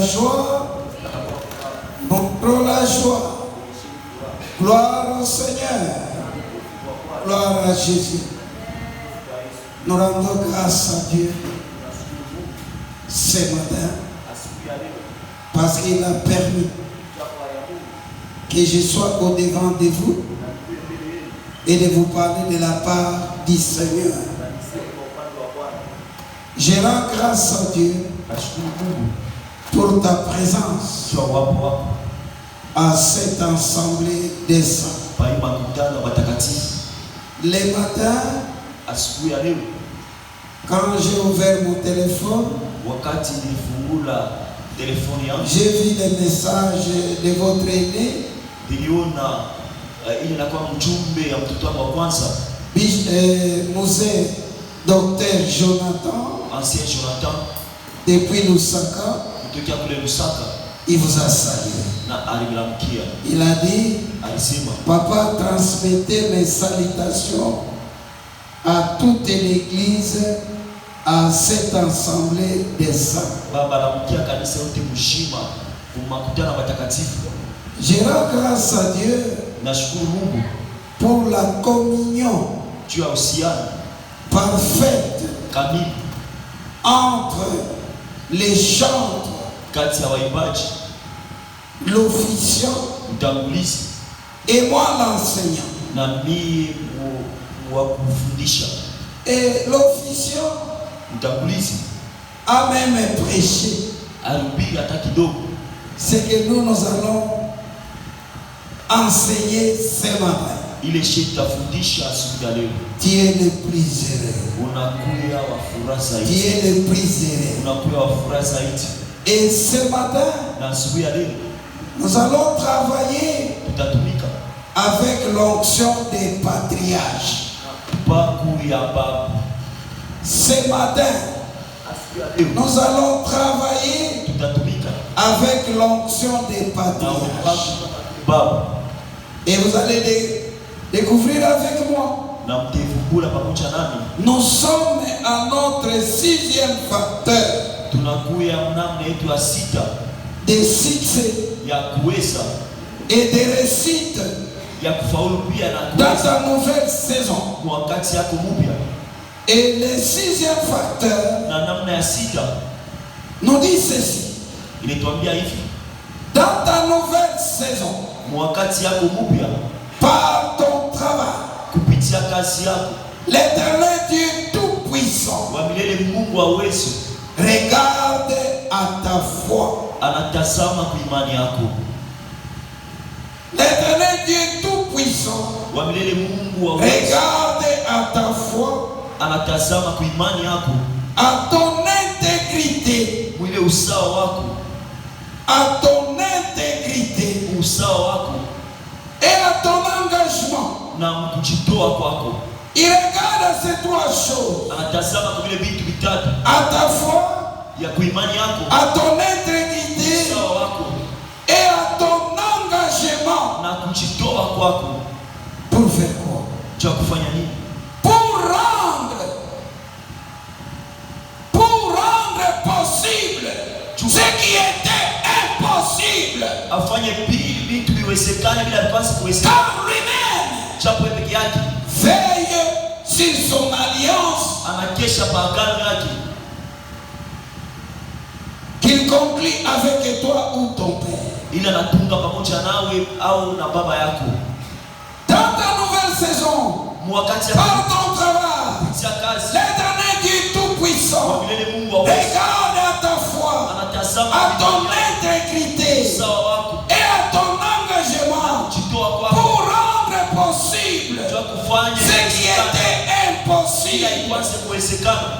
joie. Montrons la joie. Gloire au Seigneur. Gloire à Jésus. Nous rendons grâce à Dieu ce matin parce qu'il a permis que je sois au-devant de vous et de vous parler de la part du Seigneur. Je rends grâce à Dieu pour ta présence à cette assemblée des saints. Les matins, quand j'ai ouvert mon téléphone, j'ai vu les messages de votre aîné, Musée Docteur Jonathan, ancien Jonathan, depuis Lusaka, il vous a salué. Il a dit, papa, transmettez mes salutations à toute l'église, à cette assemblée des saints. Je rends grâce à Dieu pour la communion parfaite entre les chantres, l'officiant et moi l'enseignant. Et l'officiant a même prêché ce que nous allons enseigner ce matin. Tu es le plus heureux. Tu es le plus heureux. Et ce matin, nous allons travailler avec l'onction des patriarches. Ce matin, nous allons travailler avec l'onction des patriarches. Et vous allez découvrir avec moi. Nous sommes à notre 6e facteur de succès et de réussite dans ta nouvelle saison. Et le 6e facteur nous dit ceci. Dans ta nouvelle saison, par ton travail, l'Éternel Dieu Tout-Puissant regarde à ta foi. L'Éternel Dieu Tout-Puissant regarde à ta foi, à ton intégrité, à ton intégrité et à ton engagement. Il regarde à ces 3 choses: à ta foi, à ton intégrité et à ton engagement. Pour faire quoi? Pour rendre possible ce qui était impossible. Car lui-même veille sur son alliance qu'il conclut avec toi ou ton père. Dans ta nouvelle saison, par ton travail, l'Éternel Dieu Tout-Puissant regarde à ta foi, à ton intégrité et à ton engagement pour rendre possible ce qui était impossible.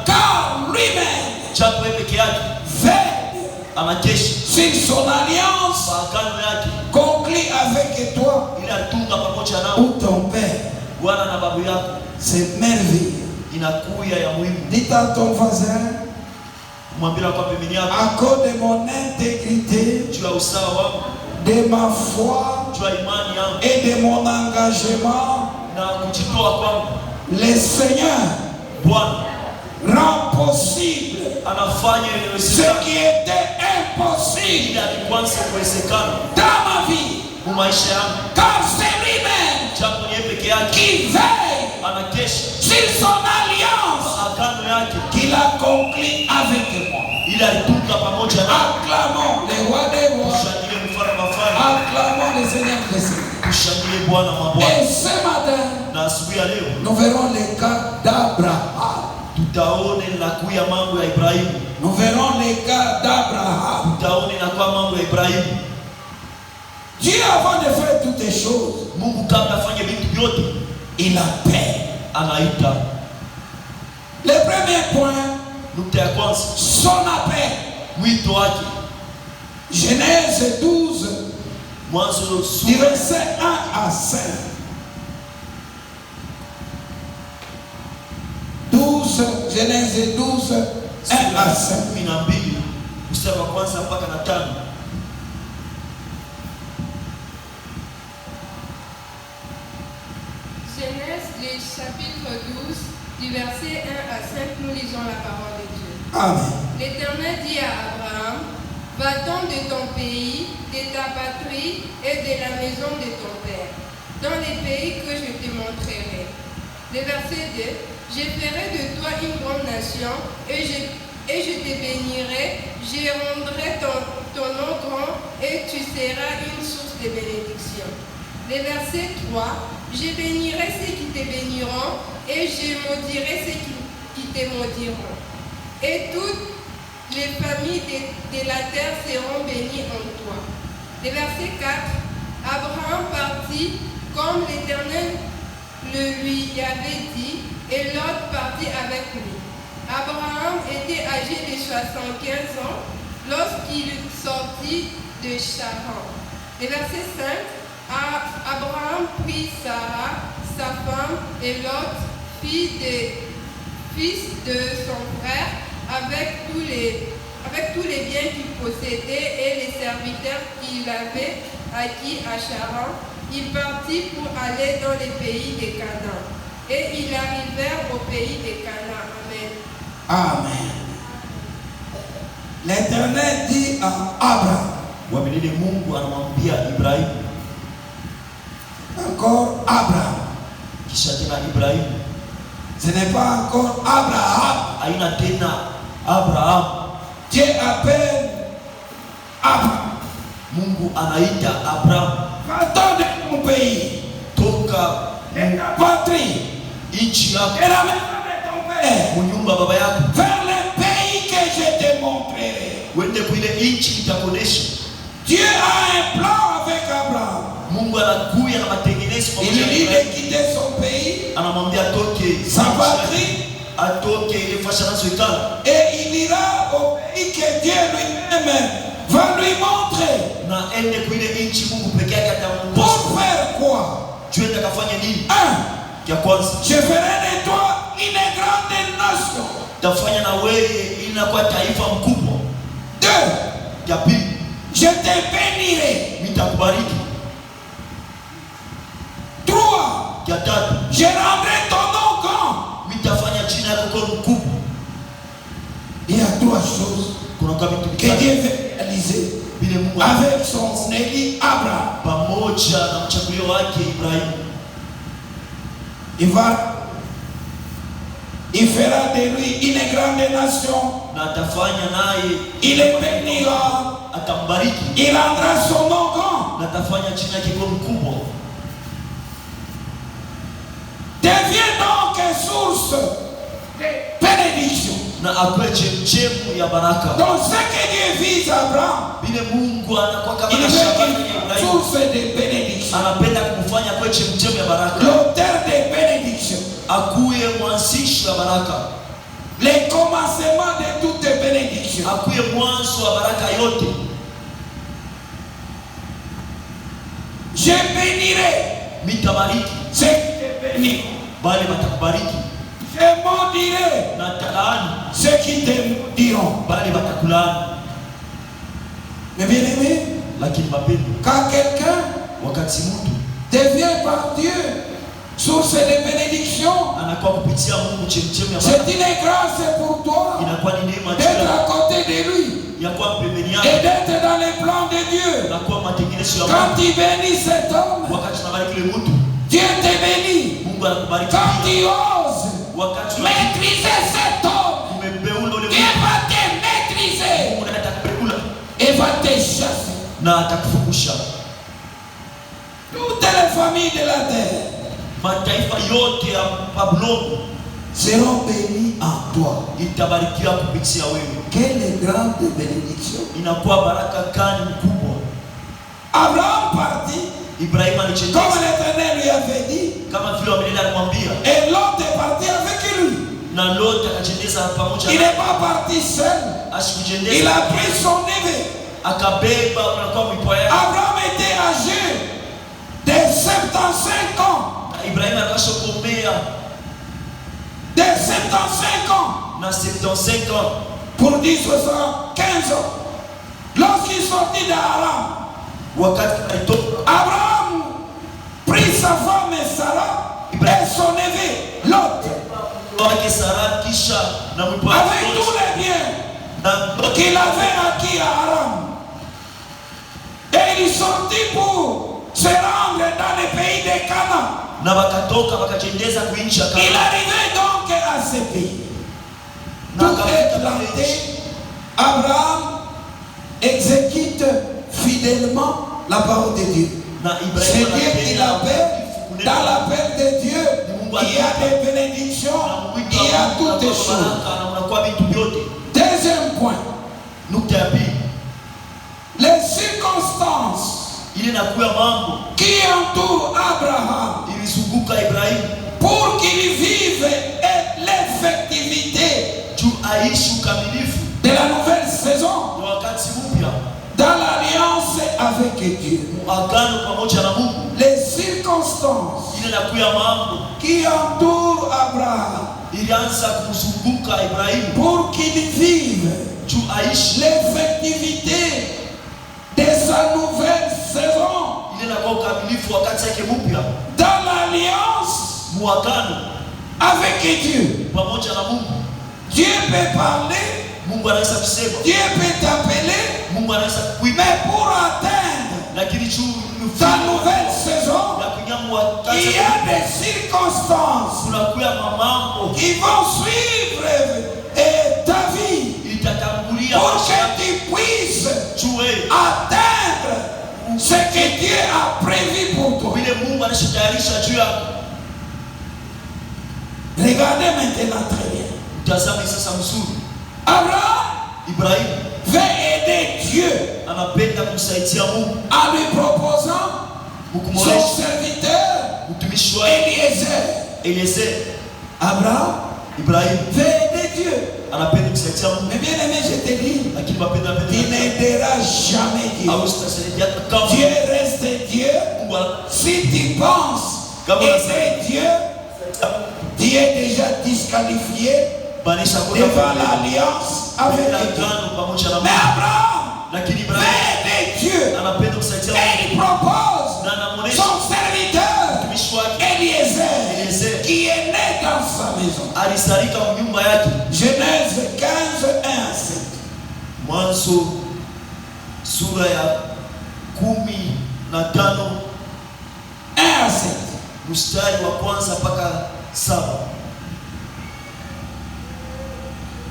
Car lui-même veille sur son alliance conclue avec toi ou ton père. C'est merveilleux. Dites à ton voisin, à cause de mon intégrité, de ma foi et de mon engagement, le Seigneur rend possible ce qui était impossible dans ma vie. Car c'est lui-même qui veille sur son alliance qu'il a conclue avec moi. Acclamons les rois des rois. Acclamons les seigneurs des seigneurs. Et ce matin, nous verrons les cas d'Abraham. Nous verrons les cas d'Abraham. Dieu, avant de faire toutes les choses, il appelle. Le premier point, son appel. Genèse 12, du verset 1 à 5. 12, Genèse 12, 1 à 5. Genèse, le chapitre 12, du verset 1 à 5, nous lisons la parole de Dieu. Amen. L'Éternel dit à Abraham, va-t'en de ton pays, de ta patrie et de la maison de ton père, dans les pays que je te montrerai. Le verset 2, je ferai de toi une grande nation et je te bénirai, je rendrai ton nom grand et tu seras une source de bénédiction. Le verset 3, je bénirai ceux qui te béniront et je maudirai ceux qui te maudiront. Et toutes les familles de la terre seront bénies en toi. Le verset 4, Abraham partit comme l'Éternel le lui avait dit et Lot partit avec lui. Abraham était âgé de 75 ans lorsqu'il sortit de Charan. Le verset 5, Abraham prit Sarah, sa femme, et Lot, fils de son frère, avec tous les biens qu'il possédait et les serviteurs qu'il avait acquis à Charan. Il partit pour aller dans les pays de Canaan. Et ils arrivèrent au pays de Canaan. Amen. Amen. L'Éternel dit à Abraham. Encore Abraham. Ce n'est pas encore Abraham. Dieu appelle Abraham. Va-t'en de ton pays, de ta patrie, et la maison de ton père, vers le pays que je te montrerai. Dieu a un plan avec Abraham. Il lui dit de quitter son pays, sa patrie, et il ira au pays que Dieu lui-même va lui montrer. Pour faire quoi? Je ferai de toi une grande nation. 2. Je te bénirai. 3. Je rendrai ton nom grand. Il y a 3 choses que Dieu veut réaliser avec son élu Abraham. Il fera de lui une grande nation. Il le bénira. Il rendra son nom grand. Deviens donc source de bénédiction. Donc ce que Dieu vise Abraham, il veut qu'il soit source de bénédiction. L'auteur de bénédiction. Les commencements de toute bénédiction. Je bénirai ceux qui te béniront. Je maudirai ceux qui te maudiront. Mais bien aimé, quand quelqu'un devient par Dieu source de bénédiction, c'est une grâce pour toi d'être à côté de lui. et d'être dans les plans de Dieu. Quand il bénit cet homme, Dieu te bénit. Quand tu oses maîtriser cet homme, Dieu va te maîtriser et va te chasser. Toutes les familles de la terre seront bénies en toi. Quelle grande bénédiction. Abraham partit comme l'Éternel lui avait dit, et l'autre est parti avec lui. Il n'est pas parti seul. Il a pris son neveu. Abraham était âgé de 75 ans. De 75 ans. Pour dire 75 ans. Lorsqu'il sortit d'Aram, Abraham prit sa femme Sarah et son neveu Lot, avec tous les biens qu'il avait acquis à Aram. Et il sortit pour se rendre dans le pays de Canaan. Il arrivait donc à ce pays. Tout est planté. Abraham exécute fidèlement la parole de Dieu. C'est Dieu qui l'appelle. Dans l'appel de Dieu, il y a des bénédictions, il y a toutes les choses. Deuxième point. Les circonstances qui entourent Abraham pour qu'il vive l'effectivité de la nouvelle saison dans l'alliance avec Dieu. Les circonstances qui entourent Abraham pour qu'il vive l'effectivité de sa nouvelle saison dans l'alliance avec Dieu. Dieu peut parler, Dieu peut t'appeler, mais pour atteindre ta nouvelle saison, il y a des circonstances qui vont suivre ta vie pour que tu puisses atteindre ce que Dieu a prévu pour toi. Regardez maintenant très bien. Abraham veut aider Dieu en lui proposant son serviteur Eliezer. Abraham veut aider Dieu. Mais bien aimé, je te dis, il n'aidera jamais Dieu. Dieu reste Dieu. Si tu penses aider Dieu, tu es déjà disqualifié devant l'alliance avec Dieu. Mais Abraham veut aider Dieu et il propose son serviteur Eliezer qui est né dans sa maison. Genèse 15, 1 à 7. Mwanzo sura ya 15 1 à 7. mstari wa kwanza mpaka 7.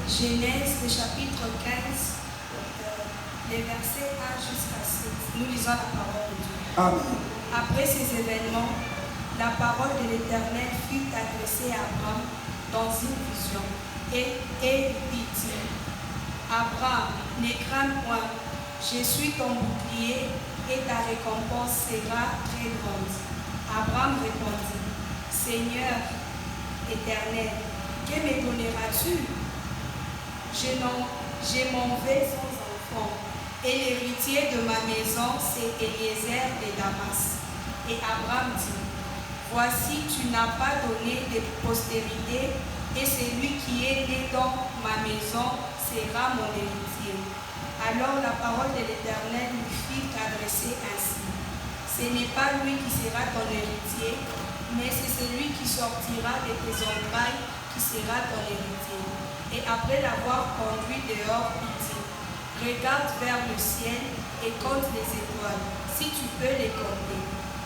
Genèse, le chapitre 15, les versets 1 jusqu'à 7. Nous lisons la parole de Dieu. Amen. Après ces événements, la parole de l'Éternel fut adressée à Abraham dans une vision. Et il dit, Abraham, ne crains point, je suis ton bouclier et ta récompense sera très grande. Abraham répondit, Seigneur éternel, que me donneras-tu? Je m'en vais sans enfant, et l'héritier de ma maison, c'est Eliezer de Damas. Et Abraham dit, voici, tu n'as pas donné de postérité, et celui qui est né dans ma maison sera mon héritier. Alors la parole de l'Éternel lui fit adresser ainsi. Ce n'est pas lui qui sera ton héritier, mais c'est celui qui sortira de tes entrailles qui sera ton héritier. Et après l'avoir conduit dehors, il dit, regarde vers le ciel et compte les étoiles, si tu peux les compter.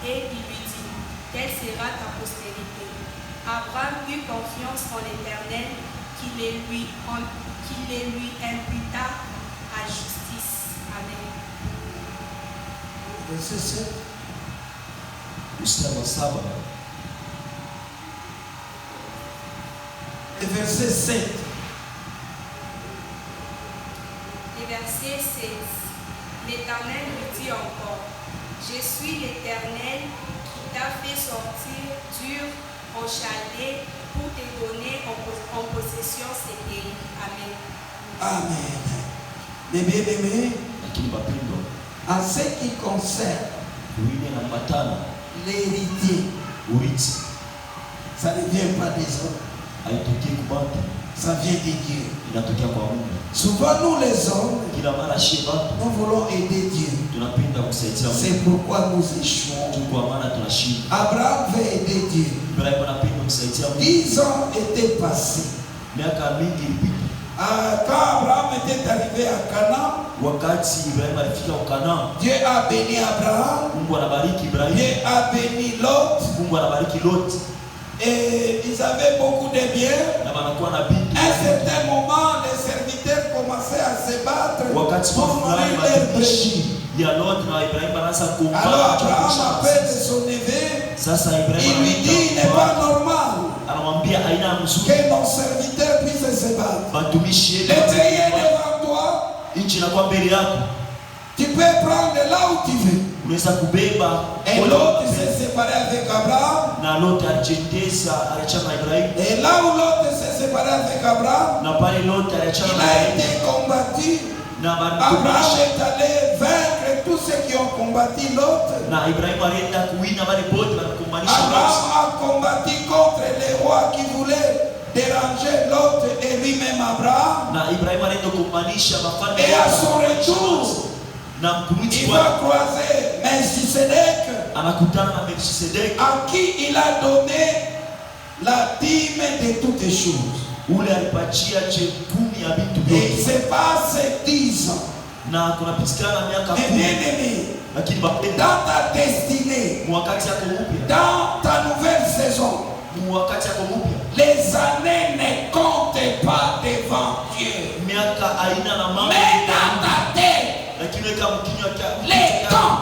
Et il lui dit, telle sera ta postérité. Abraham eut confiance en l'Éternel, qui les lui imputa à justice. Amen. Verset 7. Mstari wa 7. Et verset 7. Et verset 16. L'Éternel lui dit encore, je suis l'Éternel qui t'a fait sortir d'Ur au Chaldée pour te donner en possession ces pays. Amen. Amen. Mais bien aimé, Lakini wapendwa, en ce qui concerne wengine na matano l'héritier, urithi ça ne vient pas des hommes, haitokei kwa watu, ça vient de Dieu. inatokea kwa Mungu. Souvent nous les hommes, Kila mara shie watu nous voulons aider Dieu. tunapenda kusaidia Mungu, C'est pourquoi nous échouons. tu kwa maana tunashinda. Abraham veut aider Dieu. Ibrahimu anapenda kusaidia Mungu. 10 ans étaient passés. Miaka mingi ilipita, Quand Abraham était arrivé à Canaan, wakati Ibrahimu alifika Kanaani, Dieu a béni Abraham, Mungu anabariki Ibrahimu, Dieu a béni Lot, Mungu anabariki Lot, et ils avaient beaucoup de biens. na wanakuwa na binti. À un certain moment, les serviteurs commençaient à se battre Wakati pour fulani nourrir leurs brebis. watumishi ya Lot na Ibrahimu wanaanza Alors kugombana. Abraham appelle son neveu, Sasa Ibrahimu il lui dit, il n'est pas normal anamwambia aina mzuri que nos serviteurs puissent se battre. watumishi Le pays est devant toi, nchi inakuwa mbele yako, tu peux prendre là où tu veux. unaweza kubeba. Et l'autre s'est séparé avec Abraham. Na Lot alijitesa, aliachana na Ibrahimu, Et là où l'autre s'est séparé avec Abraham, na pale Lot aliachana il na a Ibrahimu, été combattu. na Abraham watumishi est allé vaincre tous ceux qui ont combattu l'autre. na Ibrahimu alienda kuwina wale wote wanakumbanisha Abraham Lot, a combattu contre les rois qui voulaient déranger l'autre et lui-même Abraham. na Ibrahimu alienda kumbanisha wafalme Et à wote son retour, na mtumishi il wake va croiser Melchisedec, anakutana na Melkisedeki, à qui il a donné la dîme de toutes choses. ule alipatia chekumi ya vitu Et il vyote, se passe 10 ans. na kunapitikana miaka Mais bien 10. aimé, Lakini bapenda dans ta destinée, wakati yako mpya, dans ta nouvelle saison, wakati yako mpya, les années ne comptent pas devant Dieu. miaka aina na mambo, Mais dans ta tête, lakini kama kinywa les temps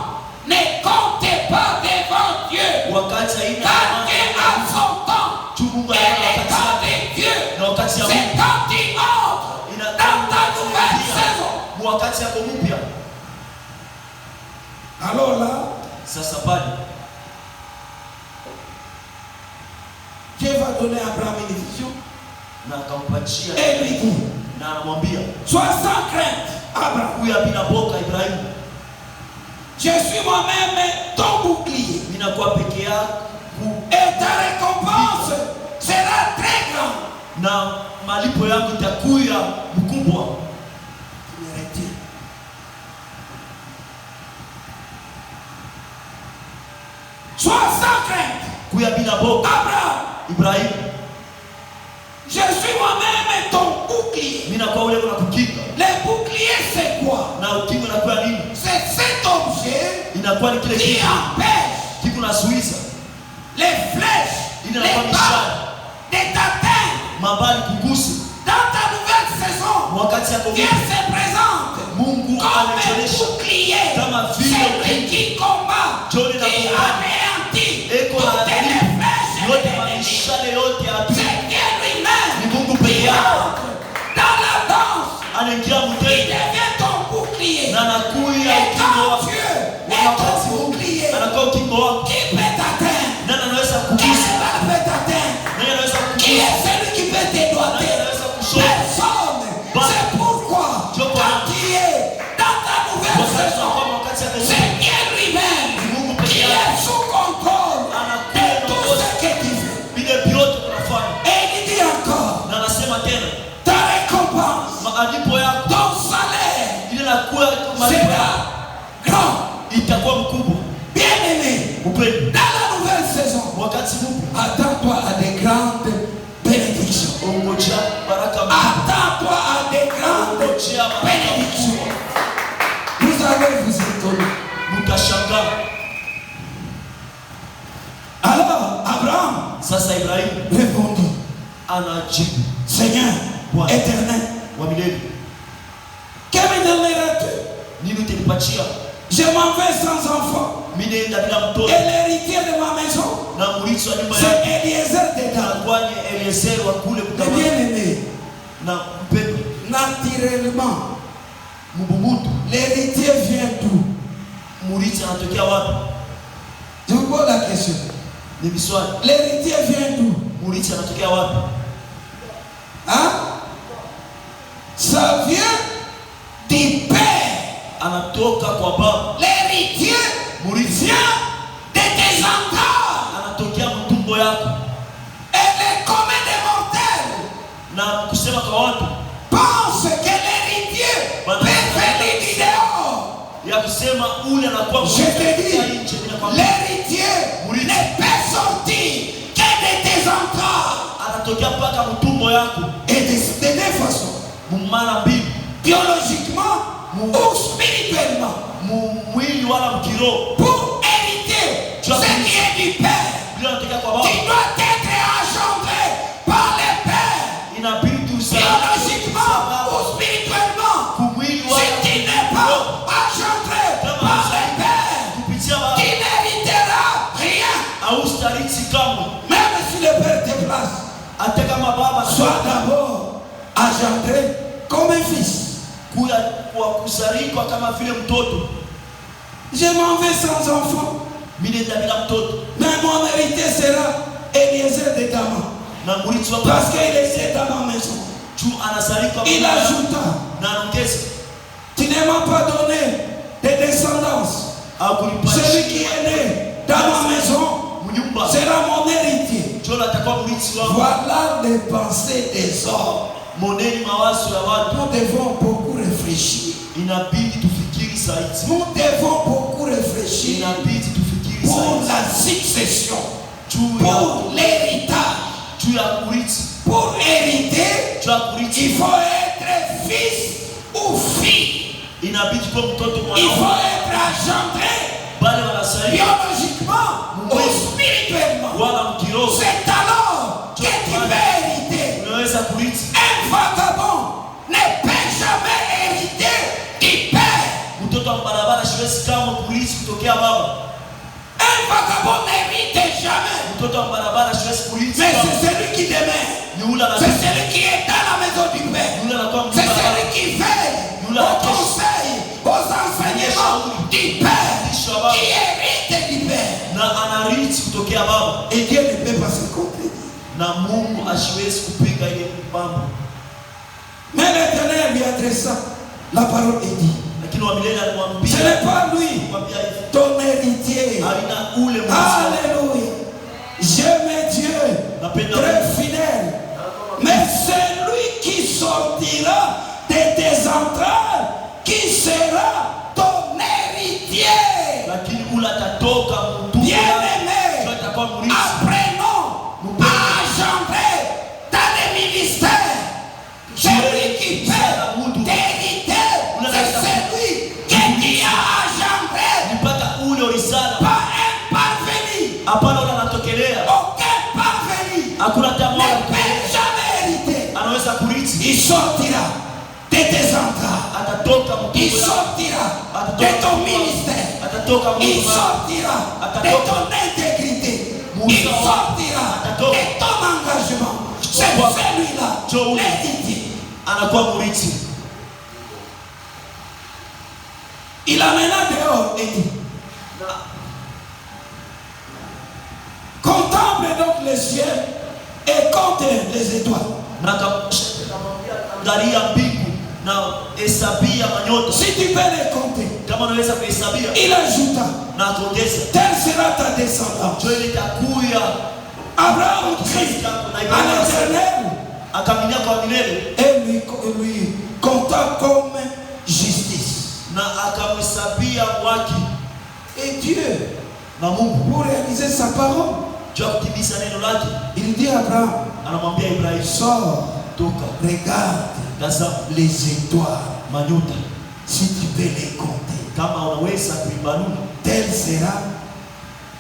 ne comptent pas devant Dieu. wakati aina Quand Dieu a son temps, Mungu et les temps de Dieu, na wakati ya c'est Mungu quand tu entres dans ta nouvelle saison. wakati yako mpya. Alors là, Sasa pale Dieu va donner à Abraham une vision na akampatia et lui dit, na anamwambia sois sans crainte, Abraham. huyu bila boka Ibrahimu, Je suis moi-même ton bouclier. mimi nakuwa peke yako Et ta récompense sera très grande. na malipo yangu itakuya mkubwa. Sois sans crainte, Kuya bila boka Abraham. Ibrahimu, Je suis moi-même ton bouclier. mimi nakuwa ule kuna kukinga. Le bouclier, c'est quoi? Na ukinga nakuwa nini? C'est cet objet Inakuwa ni kile qui kitu empêche kiku na suiza les flèches, Il n'a les pas mis balles de t'atteindre. mabali kugusa. Dans ta nouvelle saison, Wakati yako Dieu mpya, se présente Mungu comme un anaonyesha bouclier. kama vile Celui qui combat, Johnny qui na Kumba. anéantit eko na toutes les adili flèches yote de l'ennemi. mamishale yote ya adui. C'est Dieu lui-même Ni Mungu peke qui yake entre dans la danse. anaingia Il mtendo devient ton bouclier. na anakuya Et ukingo quand wako. Dieu est Wakati ton Mungu bouclier, anakuwa ukingo wako, qui peut t'atteindre? nani anaweza Qui kugusa? peut t'atteindre? Nani anaweza Qui kugusa? est celui qui peut te Nani doiter? anaweza kushona? Personne. C'est pourquoi quand tu es dans ta nouvelle Wakati saison, unakuwa wakati yako mpya, c'est Dieu lui-même Mungu qui peke yake est sous contrôle de tout ce que tu fais. vile vyote unafanya. Et il dit encore, Na anasema tena ta récompense, malipo yako ton salaire ile nakuwa malipo sera yako grand. itakuwa mkubwa. Bien aimé, Upendo dans la nouvelle saison, wakati mpya, attends-toi à des grandes bénédictions. ongojea baraka mpya, Attends-toi à des grandes ongojea baraka mpya. bénédictions. Ibrahimu répondit, anajibu, Seigneur Bwana éternel, wa milele, que me donneras-tu? nini utanipatia? Je m'en vais sans enfant. Mimi naenda bila Et mtoto, l'héritier de ma maison, na mrithi wa nyumba c'est yake Eliezer de Dan. anakuwa ni Eliezer wa kule Le kutoka bien-aimé, na mpendwa naturellement, Mbumutu. l'héritier vient d'où? Mrithi anatokea wapi? Je vous pose la question. Ni miswali. L'héritier vient d'où? Mrithi anatokea wapi? Hein? Ça vient du Père. Anatoka kwa baba. L'héritier Mrithi vient de tes entrailles. anatokea mtumbo yako. Et les communs des mortels Na kusema kwa watu pensent que l'héritier peut venir du dehors. ya kusema ule anakuwa Je te dis, nje, ninakwambia l'héritier ne peut sortir que de tes entrailles. anatokea mpaka mtumbo yako. Et de deux façons. Mumana mbili, Biologiquement ou spirituellement. mwili wala mkiro. Pour hériter ce qui est du Père, Bila anatokea kwa baba. tu dois être engendré par le Père. Inabidi Biologiquement ou spirituellement. kumwili Si tu n'es pas engendré par le Père, kupitia tu n'hériteras rien. au stariti kamwe. Même si le Père te place, Hata kama baba sois d'abord engendré comme un fils. kuya kwa kuzarikwa kama vile mtoto. Je m'en vais sans enfant, Mimi nenda bila mtoto, mais mon héritier sera Eliezer de Dama. na mrithi wa Parce qu'il était dans ma maison. juu anazarikwa. Il ajouta, na anaongeza, tu ne m'as pas donné de descendance. au kulipa Celui qui est né dans ma maison mnyumba sera mon héritier. juu atakuwa mrithi wangu. Voilà les pensées des hommes. Moneni mawazo ya watu. Nous devons beaucoup réfléchir. Inabidi tufikiri zaidi. Nous devons beaucoup réfléchir Inabidi tufikiri pour zaidi. la succession, Juu ya pour l'héritage. juu ya kurithi. Pour hériter, Juu ya kurithi il faut être fils ou fille. inabidi kuwa mtoto Il faut mwanaume. être engendré Bale wanasaidia biologiquement ou spirituellement. wala mkiroho. C'est alors que tu peux hériter. Unaweza kurithi. Un vagabond ne peut jamais hériter du Père. Mtoto wa barabara siwezi kama kurithi kutokea baba. Un vagabond n'hérite jamais. Mtoto wa barabara siwezi kurithi. Mais c'est celui qui demeure. Ni ule C'est anakuwa celui qui est dans la maison du Père. yule anakuwa C'est mtu celui qui veille au conseil, aux enseignements du Père, qui hérite du Père. na anarithi kutokea baba. Et Dieu ne peut pas se contredire. Na Mungu asiwezi kupinga ile mambo. Mais l'Éternel lui adressa la parole et dit, Lakini wa milele ce alimwambia n'est pas lui, kwambia hivi, ton héritier. alina ule mrithi. Alléluia. J'aime Dieu, Napenda très Mungu. fidèle. Mais c'est lui qui sortira de tes entrailles, qui sera ton héritier. Lakini ule atatoka mtu Bien-aimé, atakuwa mrithi. apprenons à engendrer dans les ministères. Celui qui peut t'hériter, c'est celui que Dieu a engendré. Nipata ule orisala. Pas un parvenu. Hapana ule anatokelea. Aucun parvenu Hakuna ne tamaa. peut jamais hériter. Anaweza kurithi. Il sortira de tes entrailles. Atatoka Il mtu. sortira de ton ministère. Atatoka Il mtu. sortira de ton intégrité. Il sortira de ton engagement. C'est celui-là, l'héritier. Anakuwa mrithi. Il amena dehors et dit, contemple donc les cieux et compte les étoiles. Na akamwambia angalia mbingu na hesabia manyota. Si tu peux les compter. Kama unaweza kuhesabia. Il ajouta, Na akaongeza. telle sera ta descendance. Njoo ile itakuya. Abraham crie à l'Éternel Akaminia kwa milele. et lui compta comme justice. Na akamhesabia waki. Et Dieu, Na Mungu pour réaliser sa parole, juu kutimiza neno lake, il dit à Abraham, anamwambia Ibrahim, sors, toka, regarde tazama les étoiles, manyota. si tu peux les compter. Kama unaweza kuibanuna, Telle sera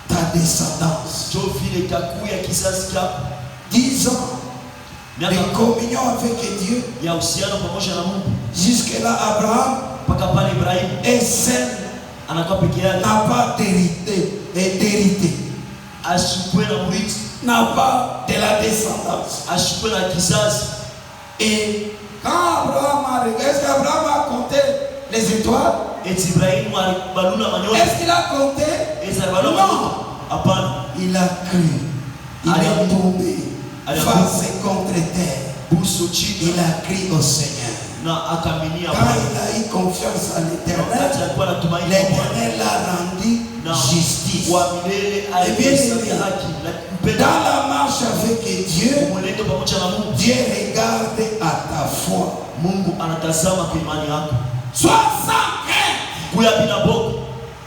ta descendance. njoo vile itakuya kizazi chako. 10 ans de communion avec Dieu. ya uhusiano pamoja na Mungu. Jusque-là, Abraham Mpaka pale Ibrahim est seul, anakuwa peke yake, n'a pas d'hérité, ashikwe na mrithi, n'a pas de la descendance. ashikwe na kizazi. Et quand Abraham a regardé, est-ce qu'Abraham a compté les étoiles? Eti Ibrahim alibaluna manyota. Est-ce qu'il a compté? Eti alibaluna manyota? Non. Hapana. Il a cru. Il est tombé face contre terre. Buso chini Il a crié au Seigneur. na akaminia Quand Bwana. il a eu confiance à Wakati l'Éternel, alikuwa anatumaini kwa Bwana l'Éternel l'a rendu na justice. wa milele aliyehesabia haki na kupenda Dans la marche avec Dieu, mwenendo pamoja na Mungu. Dieu regarde à ta foi. Mungu anatazama kwa imani yako. Sois sans crainte. Kuya bila boga.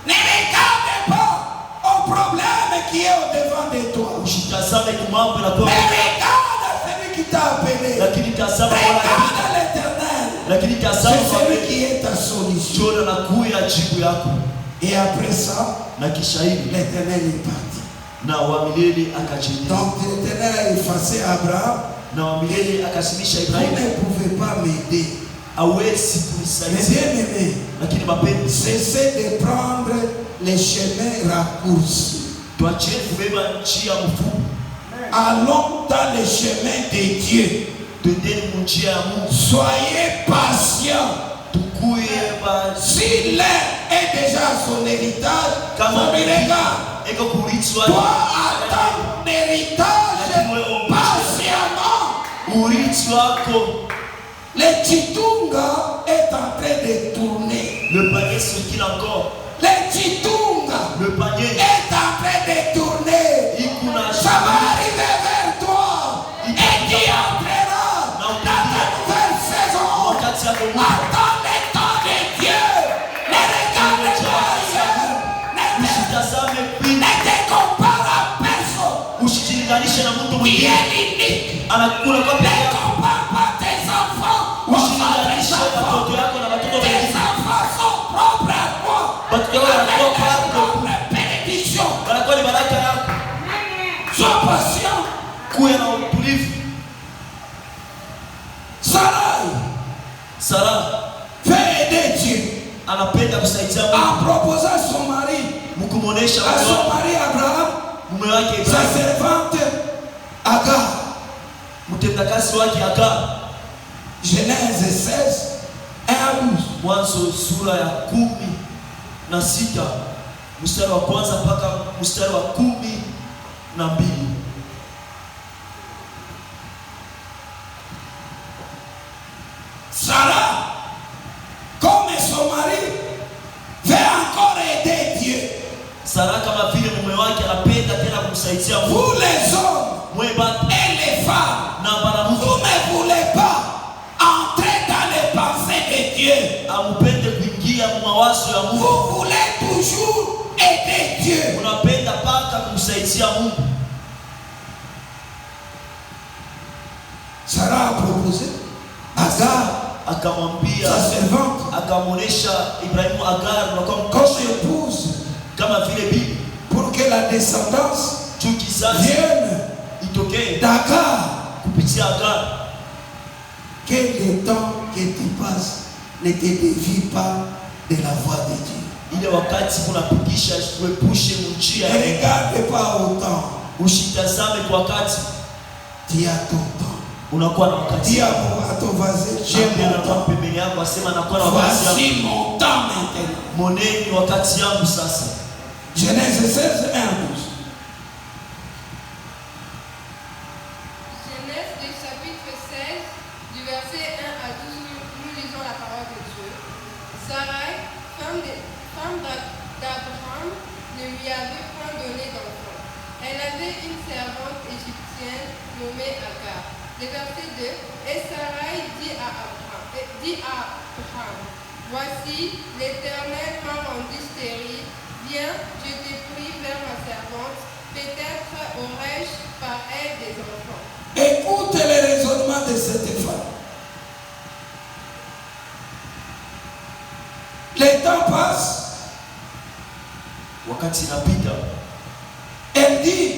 Ne regarde pas au problème qui est au-devant de toi. Usitazame kwa mambo na kwa Mais regarde celui qui t'a appelé. lakini tazama Regarde l'Éternel. lakini tazama C'est celui qui est ta solution. Jona na kuya jibu yako. Et après ça, Na kisha hivi l'Éternel est parti. na wa milele akajibu. Donc l'Éternel a effacé Abraham. Na wa milele akasimisha Vous Ibrahim. ne pouvez pas m'aider. Hawezi Mais kunisaidia. bien aimé, Lakini mapenzi cessez de prendre les chemins raccourcis. tuachie kubeba njia mfupi. Allons dans les chemins de Dieu. Twendeni njia ya Mungu. Soyez patients. Tukuye ba Si l'un est déjà son héritage, kama ça me regarde. eko kurithi Toi, wake. attends l'héritage patiemment. Urithi wako. Le Chitunga est en train de tourner. Le panier circule encore. Le Chitunga Le panier est en train de tourner. ikuna Ça va arriver vers toi. Et tu entreras dans ta nouvelle saison. wakati yako Mungu. Attends le temps de Dieu. Ne regarde pas ailleurs. Usitazame pili. Ne te compare à personne. Usijilinganishe na mtu Qui mwingine. est l'unique. Anakula kwa peke Ne yako. compare pas tes enfants aux autres Usilinganishe enfants. watoto yako na watoto Tes wengine. enfants sont propres à toi. Watoto wako wanakuwa Avec ta kwako. propre bénédiction. Wanakuwa ni baraka yako. Sois patient. Kuwe na utulivu. Sarai Sara veut aider Dieu anapenda kusaidia Mungu. en proposant son mari Mkumuonesha à son watu mari Abraham, mume wake sa Ibrahim. servante Agar. Mtendakazi wake Agar. Genèse 16, 1 à 12. Mwanzo sura ya 16 mstari wa kwanza mpaka mstari wa 12. Sarah, comme son mari, veut encore aider Dieu. Sara kama vile mume wake anapenda tena kumsaidia Mungu. Vous les hommes Mwe batu et les femmes, na banamuke vous ne voulez pas entrer dans les pensées de Dieu. amupende kuingia mawazo ya Mungu. Vous voulez toujours aider Dieu. Unapenda paka kumsaidia Mungu. Sarah a proposé Agar, Akamwambia, sa servante, akamuonesha Ibrahimu Agar na comme kwa épouse, kama vile bibi pour que la descendance juu kizazi vienne itokee d'Agar. kupitia Agar. Que le temps que tu passes ne te dévie pas de la voie de Dieu. Ile wakati kunapitisha kuepushe Ne njia, regarde pas au temps. usitazame kwa wakati, Tu as ton temps. unakuwa na wakati. Dis à ton voisin, j'ai Ambia mon na temps. pembeni yako asema nakuwa na wakati yangu. Voici mon temps maintenant. Moneni wakati yangu sasa. Genèse 16, 1 à 12. Genèse du chapitre 16, du verset 1 à 12, nous lisons la parole de Dieu. Sarai, femme d'Abraham, ne lui avait point donné d'enfant. Elle avait une servante égyptienne nommée Agar. Le verset 2, et Sarai dit à Abraham, voici, l'Éternel m'a rendu stérile. Viens, je te prie vers ma servante, peut-être aurais-je par elle des enfants. Écoute les raisonnements de cette femme. Le temps passe. Wakati inapita, Elle dit,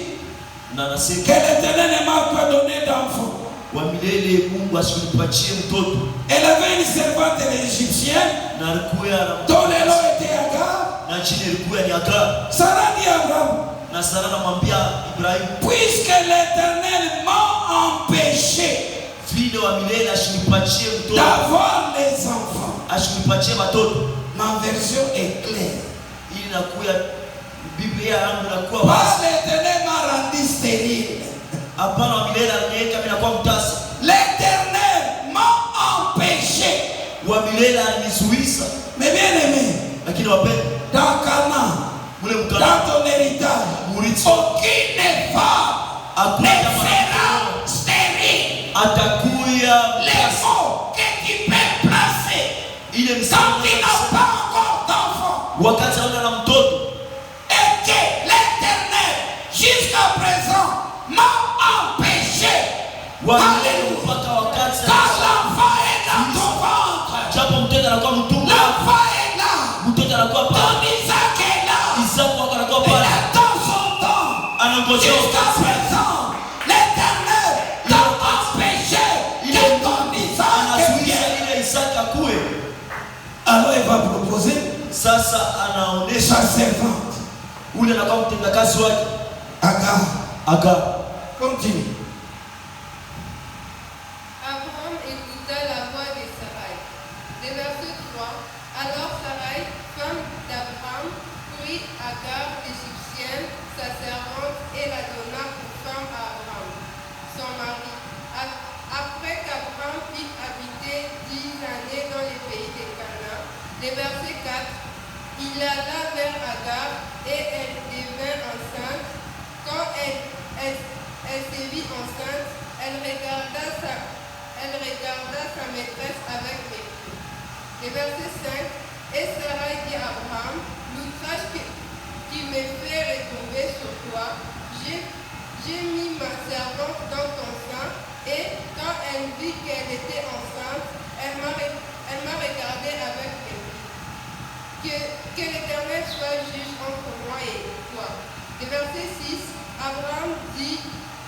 na que anasema l'Éternel ne m'a pas donné d'enfant. wa milele Mungu asinipatie mtoto. Elle avait une servante égyptienne Na alikuwa na dont le nom était Agar. na chini ilikuwa ni Agar. Sarah dit à Abraham, Na Sara anamwambia Ibrahim, puisque l'Éternel m'a empêché vile wa milele asinipatie mtoto, d'avoir les enfants, asinipatie watoto. ma version est claire. Ili nakuya Biblia yangu nakuwa Pas wazi. l'Éternel m'a rendu stérile. Hapana, wa milele ananiweka mimi nakuwa mtasa. L'Éternel m'a empêché. Wa milele alinizuiza. Mais bien aimé, Lakini wapenda, dans Canaan, mule dans mkana ton héritage, murithi aucune femme ne sera stérile. atakuya Les mots que tu peux placer ile quand msamo tu n'as pas encore d'enfant, wakati hauna na mtoto, et que l'Éternel jusqu'à présent m'a empêché. wa milele Alléluia. mpaka wakati Quand l'enfant est dans ton ventre, japo mtoto anakuwa mtumwa, l'enfant est là, mtoto anakuwa ton pale, Isaac est là, Isaka anakuwa il pale, attend son temps. anangojea Jusqu'à wakati, présent, l'Éternel t'a empêché que ton Isaac anazuia vienne. ile Isaka kue. Alors il va proposer Sasa anaonesha sa servante. ule anakuwa mtendakazi wake Agar, Agar. continue. Abraham écouta la voix de Sarai. Le verset 3. Alors Sarai, femme d'Abraham, prit Agar l'Égyptienne, sa servante, et la donna pour femme à Abraham, son mari. Après qu'Abraham eut habité 10 années dans les pays de Canaan, le verset 4. Il alla vers Agar et elle devint enceinte. Quand elle se vit enceinte, elle regarda sa maîtresse avec mépris. Le verset 5. Et Sarai dit à Abraham, l'outrage qui me fait retomber sur toi, j'ai mis ma servante dans ton sein, et quand elle vit qu'elle était enceinte, elle m'a regardé avec mépris. Que l'Éternel soit juge entre moi et toi. Le verset 6. Abraham dit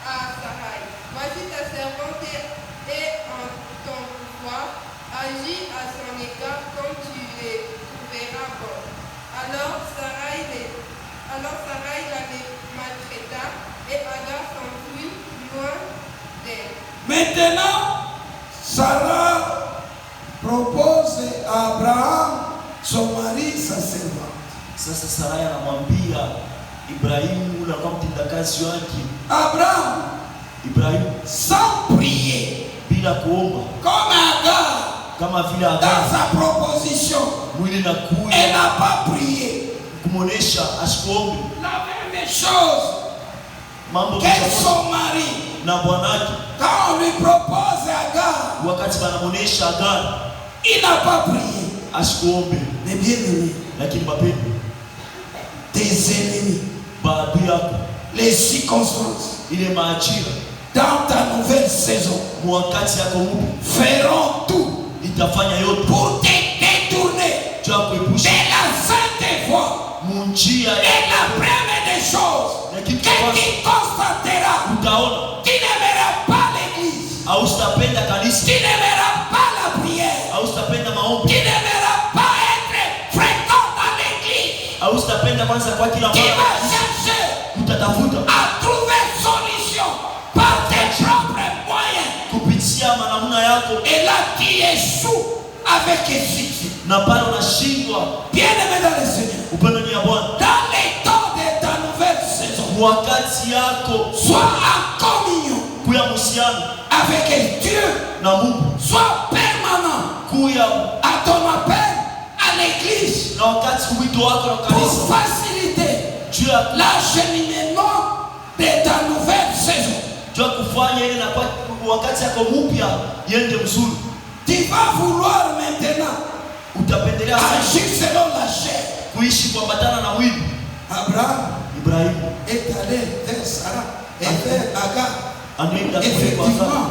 à Sarai, voici ta servante est en ton pouvoir, agis à son égard comme tu le trouveras bon. Alors Sarai l'avait maltraita et Agar s'enfuit loin d'elle. Maintenant, Sarah propose à Abraham, son mari, sa servante. Sasa Sarai anamwambia Ibrahimu ule kwa mtendakazi wake Abraham, Ibrahimu sans prier, bila kuomba, comme Agar, kama vile dans Agar sa proposition, mwili na elle kuya n'a pas prié. kumuonesha asikuombe La même chose mambo que tofauti son mari. na bwanake. Quand on lui propose Agar, Wakati banamuonesha Agar il n'a pas prié. asikuombe, Mais bien aimé, lakini bapendwa, tes ennemis, baadui yako les circonstances, ile maachira dans ta nouvelle saison, mwakati yako mpya feront tout itafanya yote pour te détourner juu ya de kuepusha la sainte voie. munjia Et ya la première des choses na que kitu cha kwanza tu constateras, utaona tu n'aimeras pas l'église, au sitapenda kanisa tu n'aimeras pas la prière, au sitapenda tu maombi n'aimeras pas être fréquent dans l'église. au sitapenda kwanza kwa kila Tu mara, vas chercher utatafuta à trouver solution par tes propres moyens. kupitia manamuna yako, Et là, tu échoues avec succès. na pale unashindwa. Bien-aimé dans le Seigneur, Upendo ni ya Bwana, dans les temps de ta nouvelle saison, wakati yako sois en communion kuya muhusiano avec Dieu, na Mungu, sois permanent kuya à ton appel à l'église na wakati wito wako na pour kanisa faciliter juu ya l'acheminement de ta nouvelle saison. juu ya kufanya ile na kwa wakati yako mpya yende mzuri. Tu vas vouloir maintenant Utapendelea sana agir selon la chair. kuishi kuambatana na mwili. Abraham Ibrahimu est allé vers Sarah et vers Agar. anaenda kule kwa Effectivement,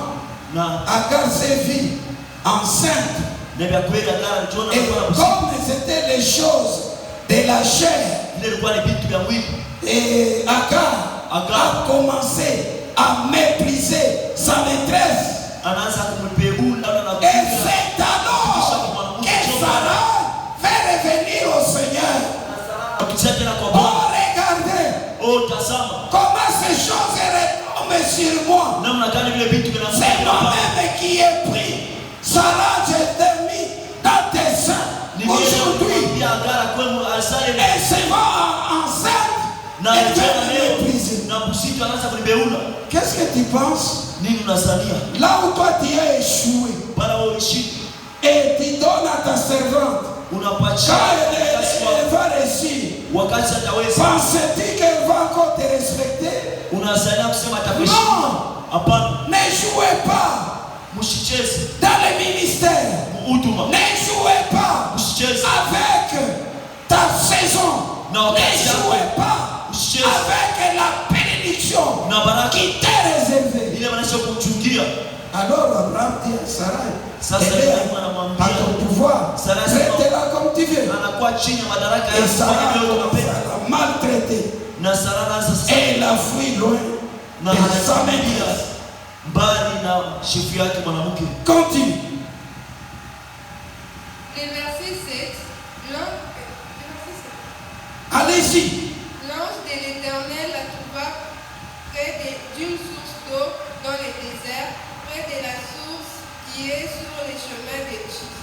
Agar, na Agar s'est vue enceinte. na vya kweli Agar aliona Et kwa msiku comme c'était les choses de la chair, ile ilikuwa ni vitu vya mwili. et Agar a commencé à mépriser sa maîtresse. Et c'est alors que Sarah fait revenir au Seigneur. Oh, regardez comment ces choses retombent sur moi. C'est moi-même qui ai pris Sarah, je t'ai mis dans tes seins. Aujourd'hui, elle se voit enceinte. Elle veut me mépriser. Qu'est-ce que tu penses? Là où toi tu as échoué et tu donnes à ta servante, quand elle va réussir, penses-tu qu'elle va encore te respecter? Non, ne jouez pas dans le ministère, ne jouez pas avec ta saison, ne jouez pas avec la bénédiction qui t'est réservée. Alors Abraham dit à Sarah, elle est à ton pouvoir, traite-la comme tu veux. Et Sarah a maltraité. Et elle a fui loin de sa maîtresse. Continue. Le verset 7. Allez-y. L'ange de l'Éternel la trouva près d'une source d'eau dans le désert, près de la source qui est sur les chemins de Tchis.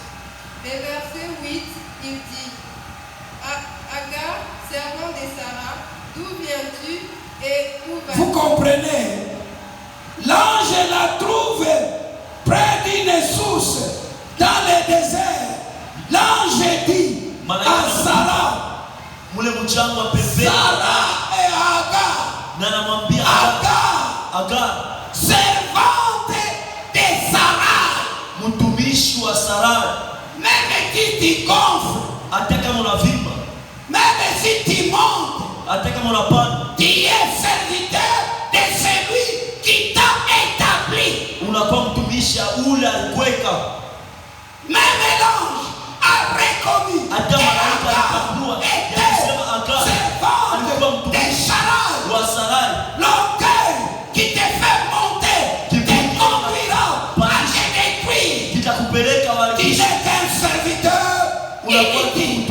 Le verset 8, il dit, Agar, servant de Sarah, d'où viens-tu et où vas-tu? Vous comprenez? L'ange la trouve près d'une source dans le désert. L'ange dit à Sarah, Sarah et Agar, servante de Sarah, même si tu gonfles, même si tu montes, tu es serviteur de celui qui t'a établi. Même l'ange a reconnu qu'Agar était servante de Sarah. L'orgueil qui te fait monter te conduira à te détruire. Tu n'es qu'un serviteur inutile.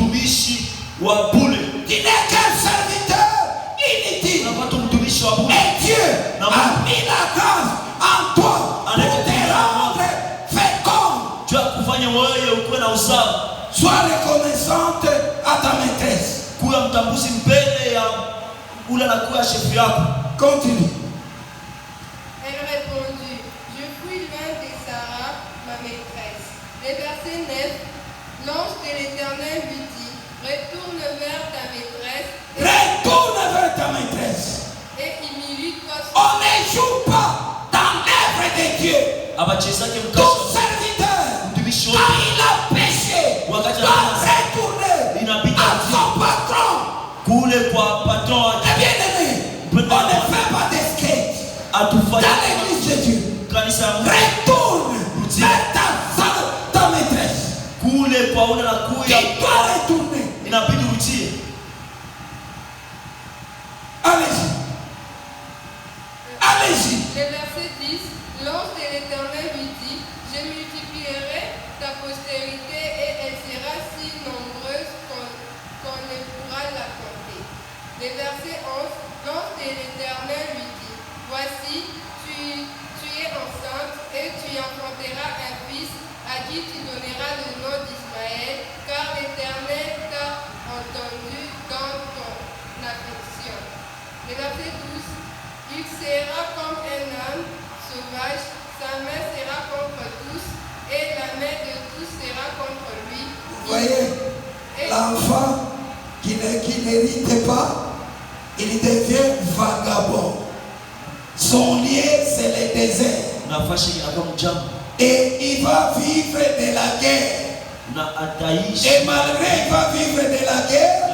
Tu n'es qu'un serviteur inutile. Et Dieu a mis la grâce en toi pour te rendre fécond. Sois reconnaissante à ta maîtresse. Continue. Elle répondit, je fuis loin de Sarah, ma maîtresse. Le verset 9, l'ange de l'Éternel lui dit, retourne vers ta maîtresse. Retourne vers ta maîtresse. Et il m'y lut toi. On ne joue pas dans l'œuvre de Dieu. Tout serviteur, quand il a péché, doit retourner à son patron. Et bien aimé, on ne fait pas d'escape dans l'église de Dieu. Retourne vers ta maîtresse. Tu dois retourner. Allez-y. Allez-y. Le verset 10, l'ange de l'Éternel lui dit, je multiplierai ta postérité et elle sera si nombreuse qu'on ne pourra la compter. Le verset 11, l'ange de l'Éternel lui dit, voici, tu es enceinte et tu enfanteras un fils à qui tu donneras le nom d'Ismaël, car l'Éternel t'a entendu dans ton affliction. Le verset 12, il sera comme un âne sauvage, sa main sera contre tous, et la main de tous sera contre lui. Vous voyez, l'enfant qui n'hérite pas, il devient vagabond. Son lieu, c'est le désert. Et il va vivre de la guerre. Et malgré qu'il va vivre de la guerre,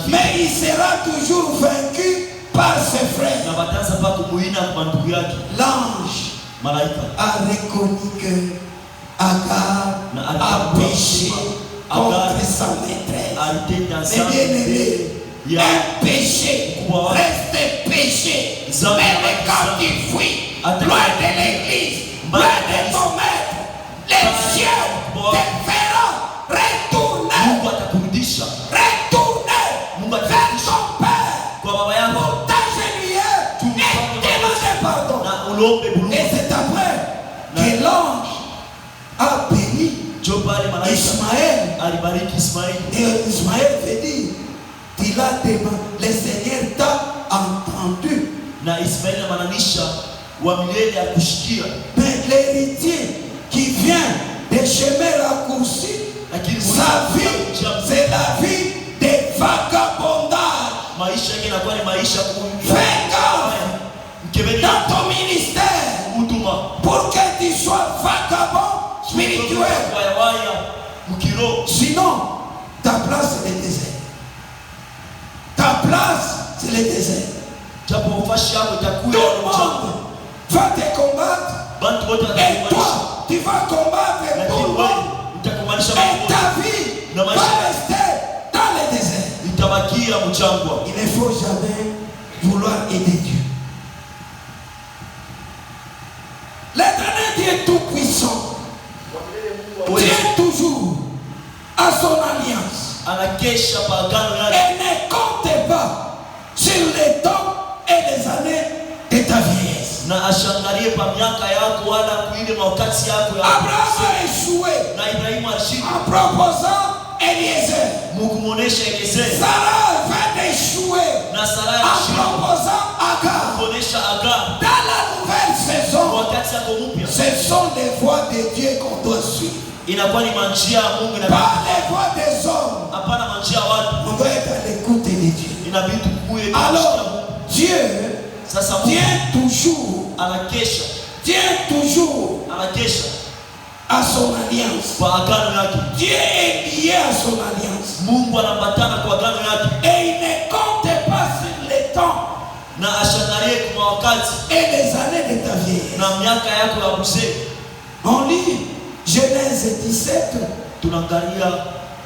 mais il sera toujours vaincu par ses frères. L'ange a reconnu que Agar a péché contre sa maîtresse. Mais bien aimé, un péché reste péché. péché. Même quand tu fuis, loin de l'église, loin de ton maître, les cieux te feront retourner. Retourner vers ton Père pour t'agenouiller et demander pardon. Et c'est après que l'ange a béni Ismaël. Et Ismaël veut dire, il a demandé, le Seigneur t'a entendu. Mais l'héritier qui vient des chemins raccourcis, sa vie, c'est la vie des vagabondages. Fais gaffe dans ton ministère pour que tu sois vagabond spirituel. Sinon, ta place c'est le désert. Ta place c'est le désert. Tout le monde va te combattre. Et toi, tu vas combattre tout le monde. Et ta vie va rester dans le désert. Il ne faut jamais vouloir aider Dieu. L'Éternel Dieu tout-puissant tient toujours à son alliance. Et ne compte pas sur les temps et les années de ta vieillesse. Abraham a échoué en proposant Eliezer. Sarah va échouer en proposant Agar. Dans la nouvelle saison, ce sont les voies de Dieu qu'on doit suivre. Pas les voies des hommes. On doit être à l'écoute de Dieu. Alors, Dieu tient toujours à son alliance. Dieu est lié à son alliance. Et il ne compte pas sur les temps et les années de ta vieillesse. On lit Genèse 17. On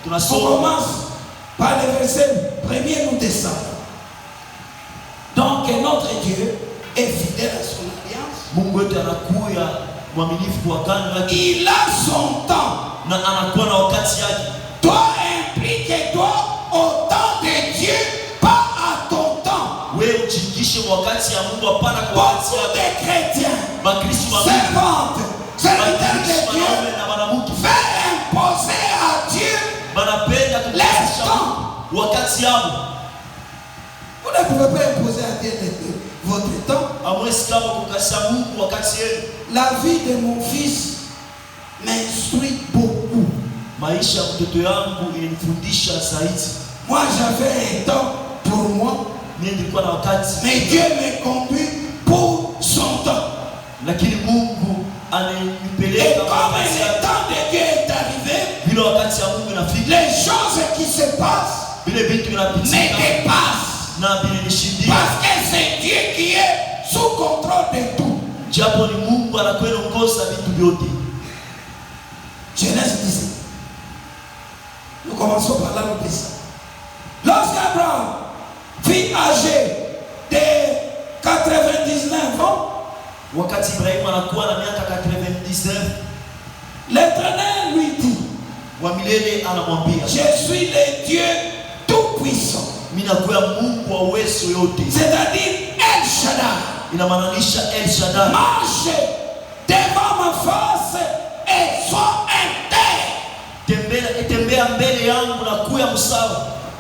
commence par le verset 1er, nous descendons. Donc notre Dieu est fidèle à son alliance. Il a son temps. Toi implique-toi au temps de Dieu, pas à ton temps. Beaucoup de chrétiens, servantes, serviteurs de Dieu, fait imposer à Dieu les temps. Vous ne pouvez pas imposer à Dieu votre temps. La vie de mon fils m'instruit beaucoup. Moi j'avais un temps pour moi, mais Dieu me conduit pour son temps. Et comme le temps de Dieu est arrivé, les choses qui se passent me dépassent. Parce que c'est Dieu qui est sous contrôle de tout. Genèse 17. Nous commençons par là, nous descendons. Lorsqu'Abraham fut âgé de 99 ans, l'Éternel lui dit, je suis le Dieu tout-puissant. C'est-à-dire El Shaddai. Marche devant ma face et sois intègre.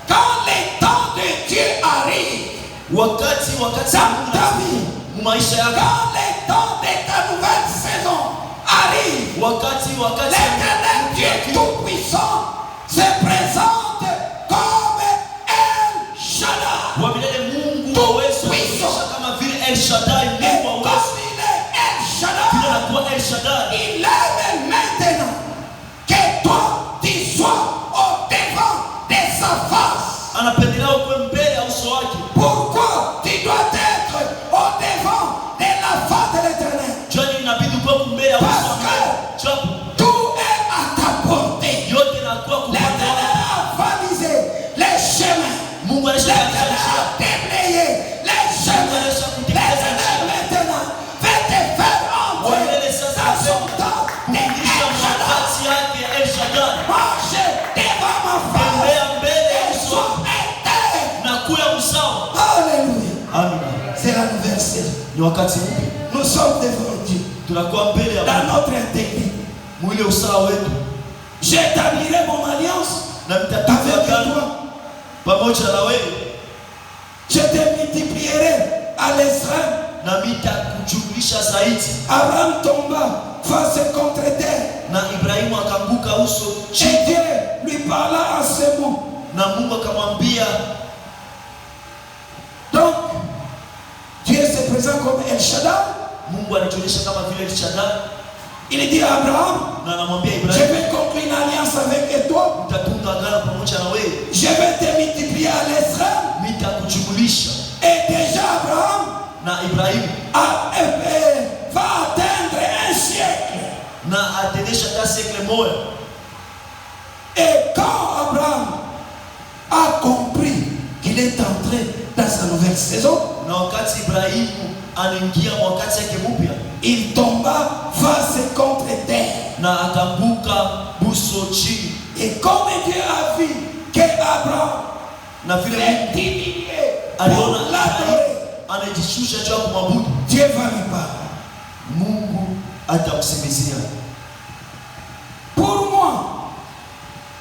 Quand le temps de Dieu arrive dans ta vie, quand le temps de ta nouvelle saison arrive, l'Éternel Dieu tout-puissant se présente comme El Shaddai. Tout-puissant. Et comme il est El Shaddai, il aime maintenant que toi tu sois au devant de sa face. Pourquoi tu dois être au devant de la face de l'Éternel? Parce que tout est à ta portée. L'Éternel a balisé les chemins. L'Éternel a déblayé les chemins. Ni wakati mpya. Nous sommes devant Dieu. Tunakuwa mbele ya Dans notre intégrité. mwili usawa wetu. J'établirai mon alliance Na avec mtatunza agano toi. pamoja na wewe. Je te multiplierai à l'extrême. Na nitakujumlisha zaidi. Abraham tomba face contre terre. Na Ibrahimu akaanguka uso Et chini. Dieu lui parla en ces mots. Na Mungu akamwambia. Donc, Dieu se présente comme El Shaddai. Mungu anajionyesha kama vile El Shaddai. Il dit à Abraham, Na anamwambia je Ibrahimu, vais conclure une alliance avec toi. nitatunga agano pamoja na wewe. Je vais te multiplier à l'extrême. Nitakujumlisha. Et déjà Abraham Na Ibrahimu va atteindre un siècle. na atendesha hata sekle moja. Et quand Abraham a compris qu'il est entré dans sa nouvelle saison, Na wakati Ibrahimu anaingia wakati yake mpya, il tomba face contre terre. na akaanguka buso chini. Et comme Dieu a vu qu'Abraham Na vile est Mungu humilié aliona pour l'adorer, anajishusha juu ya kumwabudu, Dieu va lui parler. Mungu atamsemezea. Pour moi,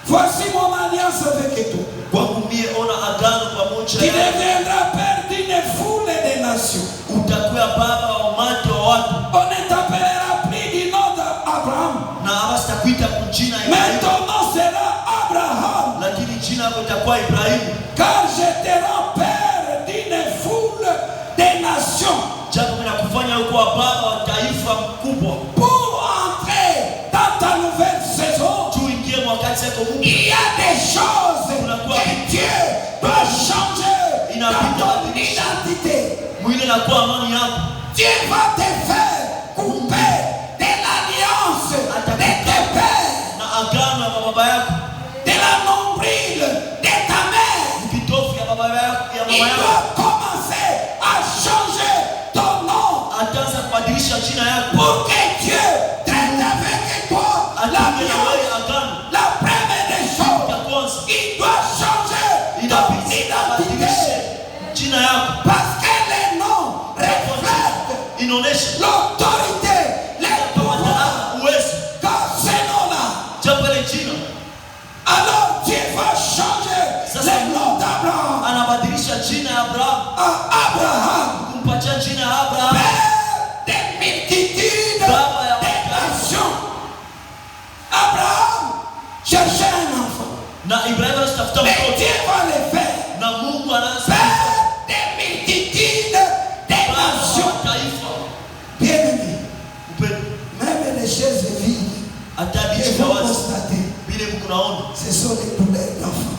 voici mon alliance avec toi. Kwangu mie ona agano pamoja Tu nawe. deviendras père d'une foule de nations. Utakuwa baba wa umati wa watu, On ne t'appellera plus du nom d'Abraham, na hawatakuita kwa jina mais Ibrahimu, ton nom sera Abraham, lakini jina lako litakuwa Ibrahimu. car je te rends père d'une foule de nations. Japo mimi nakufanya kuwa baba wa taifa mkubwa. Pour entrer dans ta nouvelle saison, Tuingie wakati yako Mungu. il y a des choses que Dieu doit changer dans ton identité. Mwili nakuwa amani yako. Dieu va te faire couper de l'alliance de tes pères, Na agano ya baba yako, de la nombril de ta mère. kitofu ya baba yako, ya Il mama yako. doit commencer à changer ton nom Ataanza kubadilisha jina yako. pour que Dieu traite avec toi Atunge na wewe l'alliance. agano. La première des choses, Ya kwanza il doit changer ton inabidi identité abadilishe jina yako. parce que les noms reflètent Inaonesha l'autorité, les pouvoirs. madaraka, uwezo. Car ces noms-là, Japo ile jina alors Dieu va changer le nom d'Abraham anabadilisha jina ya Abraham, à Abraham, kumpatia jina ya Abraham, père des multitudes des nations. Abraham cherchait un enfant, na Ibrahimu anatafuta mais mtoto, Dieu va le faire. na Mungu anaanza Père des multitudes des baba nations. wa taifa. Bien-aimé, Upendo même les chaises vides, hata que bichi vous wazi constatez, vile mkunaona ce sont les douleurs d'enfant.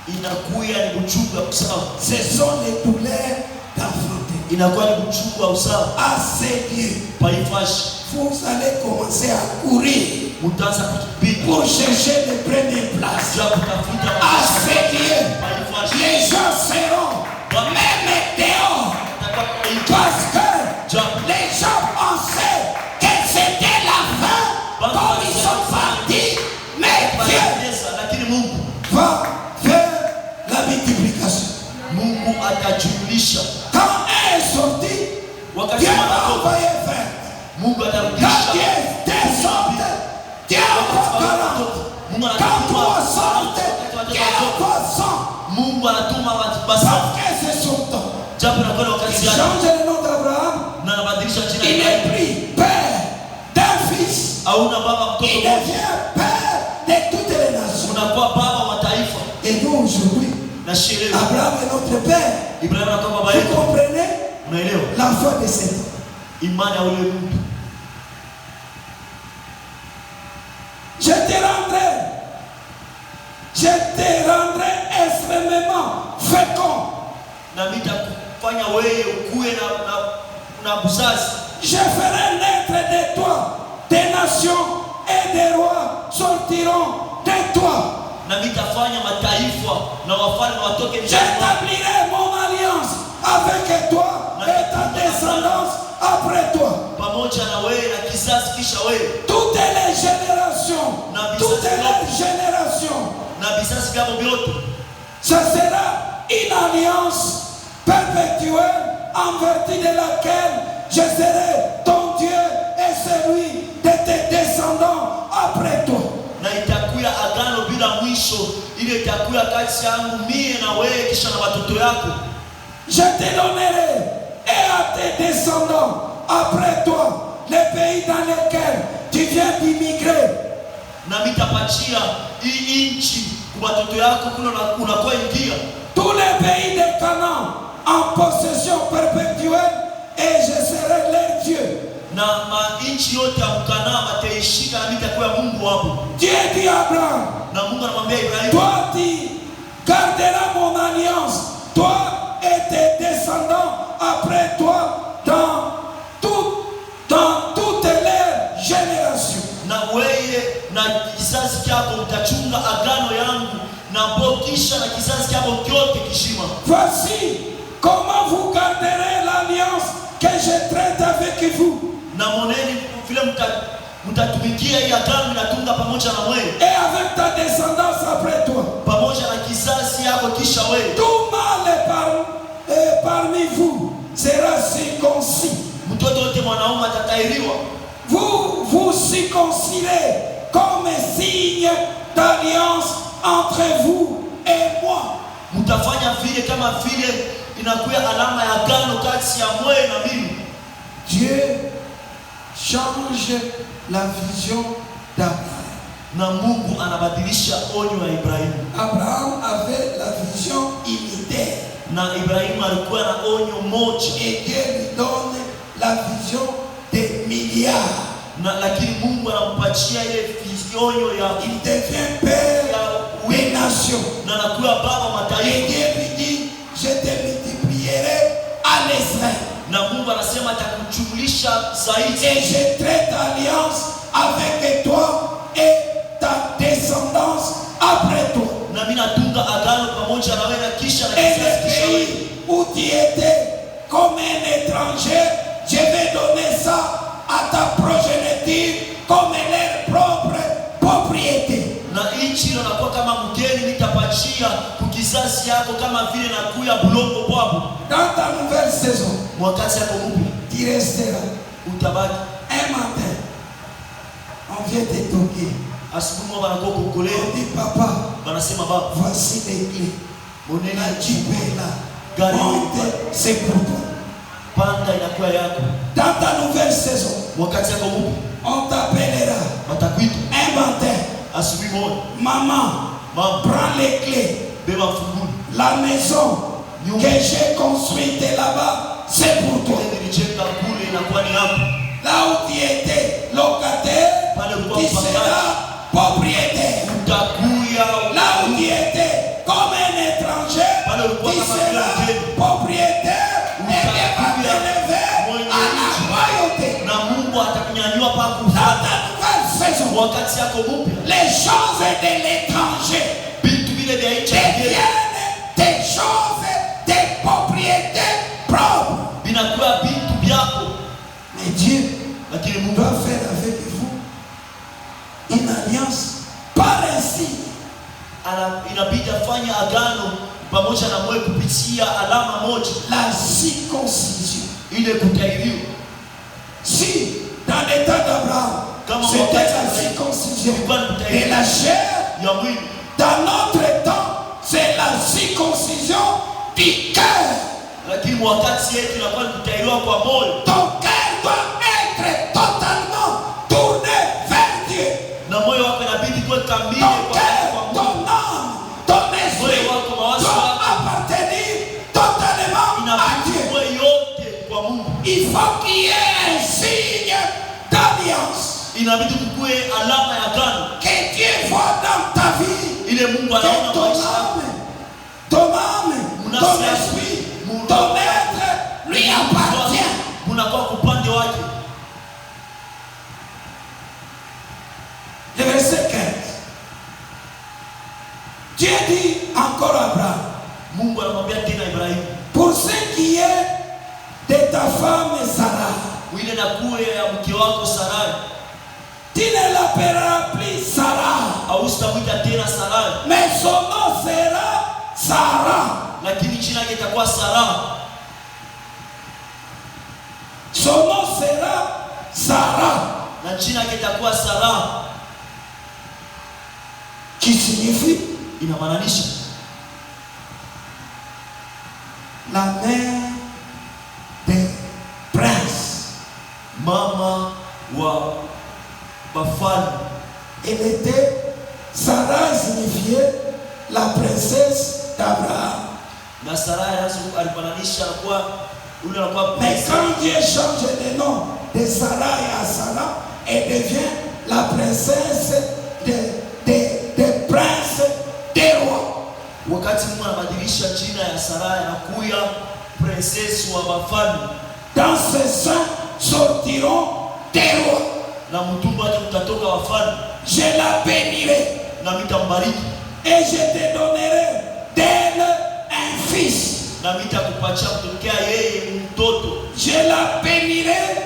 inakuya ni uchungu wa usawa, Ce sont les douleurs d'enfant. inakuwa ni uchungu wa usawa. À ces lieux, Paifashi vous allez commencer à courir mutaanza kukimbia pour chercher les premières places. ya kutafuta À ces lieux, Paifashi les gens seront même dehors parce que les gens pensaient que c'était la fin comme ils sont partis. Mais Dieu lakini Mungu va faire la multiplication. Mungu atajumlisha Quand un est sorti, wakati Dieu va wanatoka. envoyer 20. Mungu Quand atarudisha Dieu descend, Dieu envoie 40. Mungu Quand anatuma 3 sortent, Dieu envoie 100. Mungu anatuma watu basi, Parce que c'est son temps. japo nakuwa na wakati Il yake, change le nom d'Abraham. na anabadilisha jina Il la est pris père d'un fils. hauna baba mtoto Il mmoja, devient père de toutes les nations. unakuwa baba wa taifa. Et nous aujourd'hui, Na sherehe Abraham est notre père. Ibrahimu anakuwa baba Vous yetu. comprenez Unaelewa la foi de cet homme. imani ya ule mtu. Je te rendrai extrêmement fécond. Na nitakufanya wewe ukue na buzazi. Je ferai naître de toi des nations et des rois sortiront de toi. Na nitafanya mataifa na wafalme watoke ndani mwako. J'établirai mon alliance avec toi et ta descendance après toi. Pamoja na wewe na kizazi kisha wewe Toutes les générations, na vizazi vyako vyote, ça sera une alliance perpétuelle en vertu de laquelle je serai ton Dieu et celui de tes descendants après toi. Na itakuya agano bila mwisho, ile itakuya kati yangu mie na wewe kisha na watoto yako. Je te donnerai et à tes descendants après toi les pays dans lesquels tu viens d'immigrer. Na mitapatia hii nchi kwa watoto yako kuna unakuwa ingia. Tous les pays de Canaan en possession perpétuelle et je serai leur Dieu. Na nchi yote ya Kanaan wataishika na mitakuwa Mungu wao. Dieu dit à Abraham, na Mungu anamwambia Ibrahim, toi tu garderas mon alliance, toi et tes descendants après toi dans toutes les générations. Na wewe na kizazi chako mtachunga agano yangu na bokisha na kizazi chako kyote kishima. Voici comment vous garderez l'alliance que je traite avec vous. Na moneni vile mtatumikia hii agano natunga pamoja na wewe. Et avec ta descendance après toi. Pamoja na kizazi yako kisha wewe. Tout mâle parmi vous sera circoncis. Mtoto wote mwanaume atatairiwa. Vous circoncirez comme signe d'alliance entre vous et moi. Mtafanya vile kama vile inakuwa alama ya agano kati ya wewe na mimi. Dieu change la vision d'Abraham. Na Mungu anabadilisha onyo ya Ibrahim. Abraham avait la vision unitaire. Na Ibrahim alikuwa na onyo moja. Et Dieu lui donne la vision des milliards. Na lakini Mungu anampatia ile onyo ya il devient père des nations. Na anakuwa baba mataifa. Et Dieu lui dit, je te multiplierai à l'Israël. Na Mungu anasema atakuchumulisha zaidi. Et je traite alliance avec toi et ta descendance après toi. Na mimi natunga agano pamoja na wewe na kisha na et kizazi le kisha pays wewe. où tu étais comme un étranger, je vais donner ça à ta progéniture comme leur propre propriété. Na nchi ile unakuwa kama mgeni nitapatia kukizazi yako kama vile nakuya bulongo bwabo. Dans ta nouvelle saison, Wakati yako mpya tu resteras. utabaki. Un matin, on vient te toquer. Asubuhi mwa banakuwa kukolea. On dit papa, Wanasema baba, voici les clés. moneni La Jeep est là. Gari Monte, c'est pour toi. panda inakuwa yako. Dans ta nouvelle saison, Wakati yako mpya on t'appellera. watakuita. Un matin, Asubuhi moja, maman, mama prends les clés. beba funguni. La maison que j'ai construite là-bas, c'est pour toi. Nilijenga kule inakuwa ni hapo. Là où tu étais locataire, tu seras propriétaire. Utakuya Là où tu étais comme un étranger, tu seras propriétaire et tu vas t'élever à la royauté. na Mungu atakunyanyua pa Dans kufanya. ta nouvelle saison, Wakati yako mpya les choses de l'étranger vitu vile vya nchi ya kigeni deviennent des choses, des propriétés propres. vinakuwa vitu vyako. Mais Dieu Lakini Mungu doit faire avec vous une alliance par ainsi. inabidi afanye agano pamoja na mwe kupitia alama moja, La circoncision. ile kutairiwa. Si dans l'état d'Abraham, c'était la circoncision de la chair, ya mwili, dans notre temps, c'est la circoncision du cœur. lakini wakati yetu inakuwa ni kutairiwa kwa moyo. Ton cœur doit être totalement tourné vers Dieu. Na moyo wako inabidi kuwe kamili Ton kwa cœur, Mungu. ton âme, ton esprit doit appartenir totalement à Dieu. Inabidi kuwe yote kwa Mungu. Il faut qu'il y ait un signe d'alliance. Inabidi kuwe alama ya agano. Que Dieu voit dans ta vie. Ile Mungu Que anaona ton maisha yako. âme, ton esprit, ton être lui appartient. Unakuwa kupande wake. Le verset 15. Dieu dit encore à Abraham, Mungu anamwambia tena Ibrahim, pour ce qui est de ta femme Sarah, ile na kuwe ya mke wako Sarai, tu ne l'appelleras plus Sarah, au sitamwita tena Sarai, mais son nom sera Sarah. lakini jina lake litakuwa Sara. Son Son nom sera Sarah, na jina yake itakuwa Sara, qui signifie inamaanisha la mère des princes. mama wa bafalme. Elle était, Sarah signifiait la princesse d'Abraham. Na Sara alifananisha kwa ule anakuwa Mais prince. quand Dieu change le nom de Sarah à Sarah, elle devient la princesse des princes, des rois. Wakati Mungu anabadilisha jina ya Sara anakuya princess wa bafalme. Dans ce sein sortiront des rois. Na mtumbo wake mtatoka wafalme. Je la bénirai Na mitambariki. et je te donnerai d'elle un fils. Na mitakupatia kutokea yeye mtoto. Je la bénirai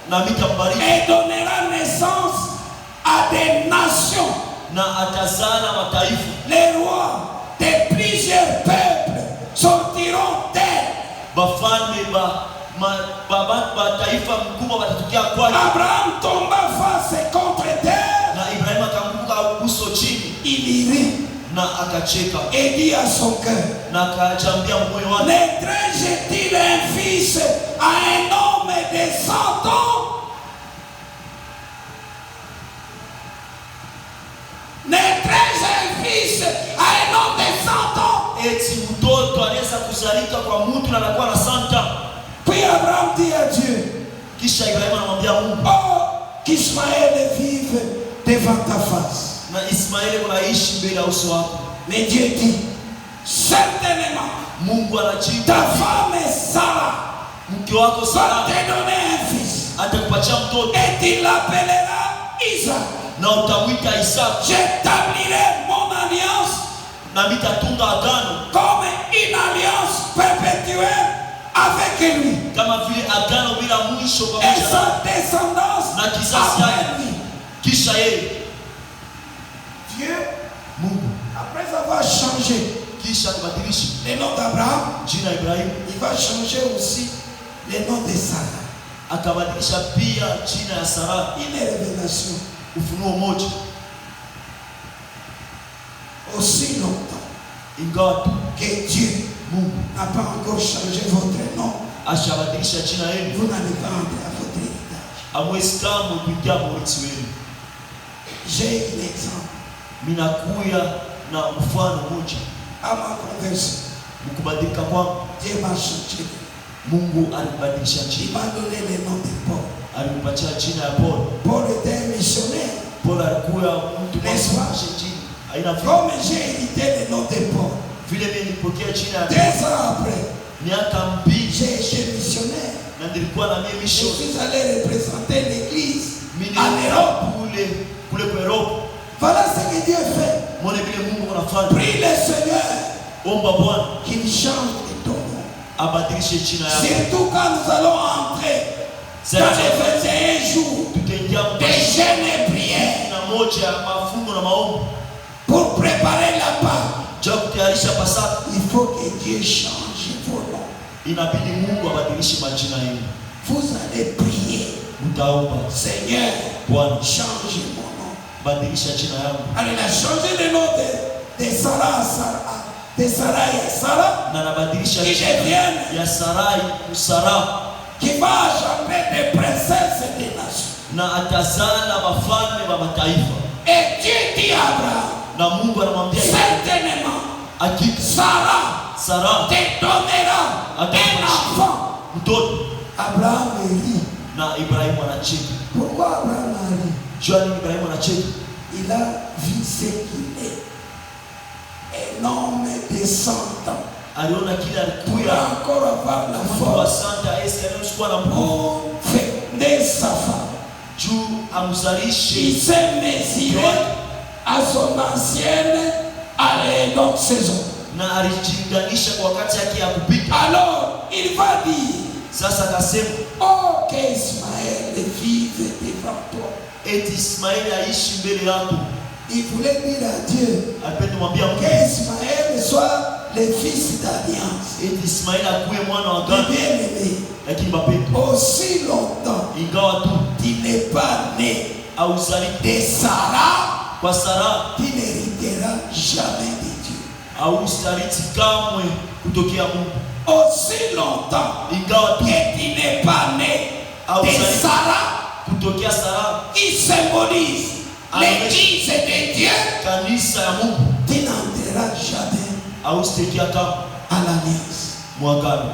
Na mitambariki. et donnera naissance à des nations. Na atazana mataifa. Les rois de plusieurs peuples sortiront d'elle. Bafalme ba taifa mkubwa watatokea kwake. Abraham tomba face contre terre. Na Ibrahim akambuka uso chini. Il rit Na akacheka. et dit à son cœur, Na akachambia moyo wake, naîtrai-je-t-il un fils à un homme de 100 ans? Naîtrai-je un fils à un homme de 100 ans? eti mtoto anaweza kuzalika kwa mtu na anakuwa na santa. Puis Abraham dit à Dieu, Kisha Ibrahim anamwambia Mungu, oh, qu'Ismaël vive devant ta face. na Ismaeli unaishi mbele ya uso wako. Mais Dieu dit, certainement, Mungu anajibu, ta femme Sarah mke wako va Sara te donner un fils atakupatia mtoto et tu l'appelleras Isaac. na utamwita Isaka, J'établirai mon alliance na mitatunga agano comme une alliance perpétuelle avec lui kama vile agano bila mwisho et pamoja na sa descendance na kizazi après yake. lui. Kisha yeye Dieu, Mungu après avoir changé kisha kubadilisha le nom d'Abraham, jina Ibrahim, il va changer aussi le nom de Sarah. akabadilisha pia jina ya Sara. Une révélation. Ufunuo moja, Aussi longtemps ingawa que Dieu Mungu n'a pas encore changé votre nom, ashabadilisha jina yenu, vous n'allez pas entrer à votre héritage. hamwezi kamwe kuingia morithi wenu. J'ai un exemple. Minakuya na mfano moja, À ma conversion, mkubadilika kwangu Dieu m'a changé. Mungu alibadilisha Il jina, m'a donné le nom de Paul. alimpatia jina ya Paul. Paul était un missionnaire. Paul alikuwa mtu N'est-ce pas? mwenye jina aina Comme j'ai hérité le nom de Paul, vile mimi nilipokea jina ya 2 ans après, miaka mbili j'ai été missionnaire. na nilikuwa na mimi Je mission suis allé représenter l'église mimi en Europe. kule kwa Europe. Voilà ce que Dieu fait. Mwone vile Mungu anafanya. Prie le Seigneur Omba Bwana qu'il change de ton nom. abadilishe jina yako. Surtout quand nous allons entrer dans les 21 jours Tutaingia de jeûne et prière na moja ya mafungo na maombi pour préparer la Pâque. ja kutayarisha Pasaka. Il faut que Dieu change vos noms. Inabidi Mungu abadilishe majina yenu. Vous allez prier. Mtaomba, Seigneur, Bwana change mon nom. badilisha jina yangu. Alors il a changé le nom de Sarah à Sarah, de Sarah à Sarah, Na nabadilisha qui jina devienne, ya Sarai kusara, qui va jamais des princesses des nations. na atazana wafalme wa mataifa. Et Dieu dit à Abraham, Na Mungu anamwambia certainement, hakika Sarah Sara te donnera un enfant. mtoto. Abraham rit. Na Ibrahimu anacheka. Pourquoi Abraham a ri? Jua nini Ibrahimu anacheka? Il a vu ce qu'il est. Un homme de 100 ans. Aliona kile Pour alikuya encore avoir la mtu wa force Santa Esi aliyekuwa na nguvu pour féconder sa femme. juu Il amzalishe s'est mesuré à son ancienne donc saison. na alijilinganisha kwa wakati yake ya kupita. Alors il va dire, Sasa akasema oh qu'Ismaël vive devant toi. eti Ismaili aishi mbele yako. Il voulait dire à Dieu Alipenda kumwambia Mungu qu'Ismaël soit le fils d'alliance. eti Ismaili akuwe mwana wa Mais agano. bien aimé, Lakini bapendwa, aussi longtemps ingawa tu tu n'es pas né hauzaliki de Sarah, kwa Sara, tu n'hériteras jamais de Dieu. haustariti kamwe kutokea Mungu. Aussi longtemps Ingawa tu que tu n'es pas né de Sarah, kutokea Sara, qui symbolise l'église de Dieu, kanisa ya Mungu, tu n'entreras jamais haustekia kama à l'alliance. mwagano.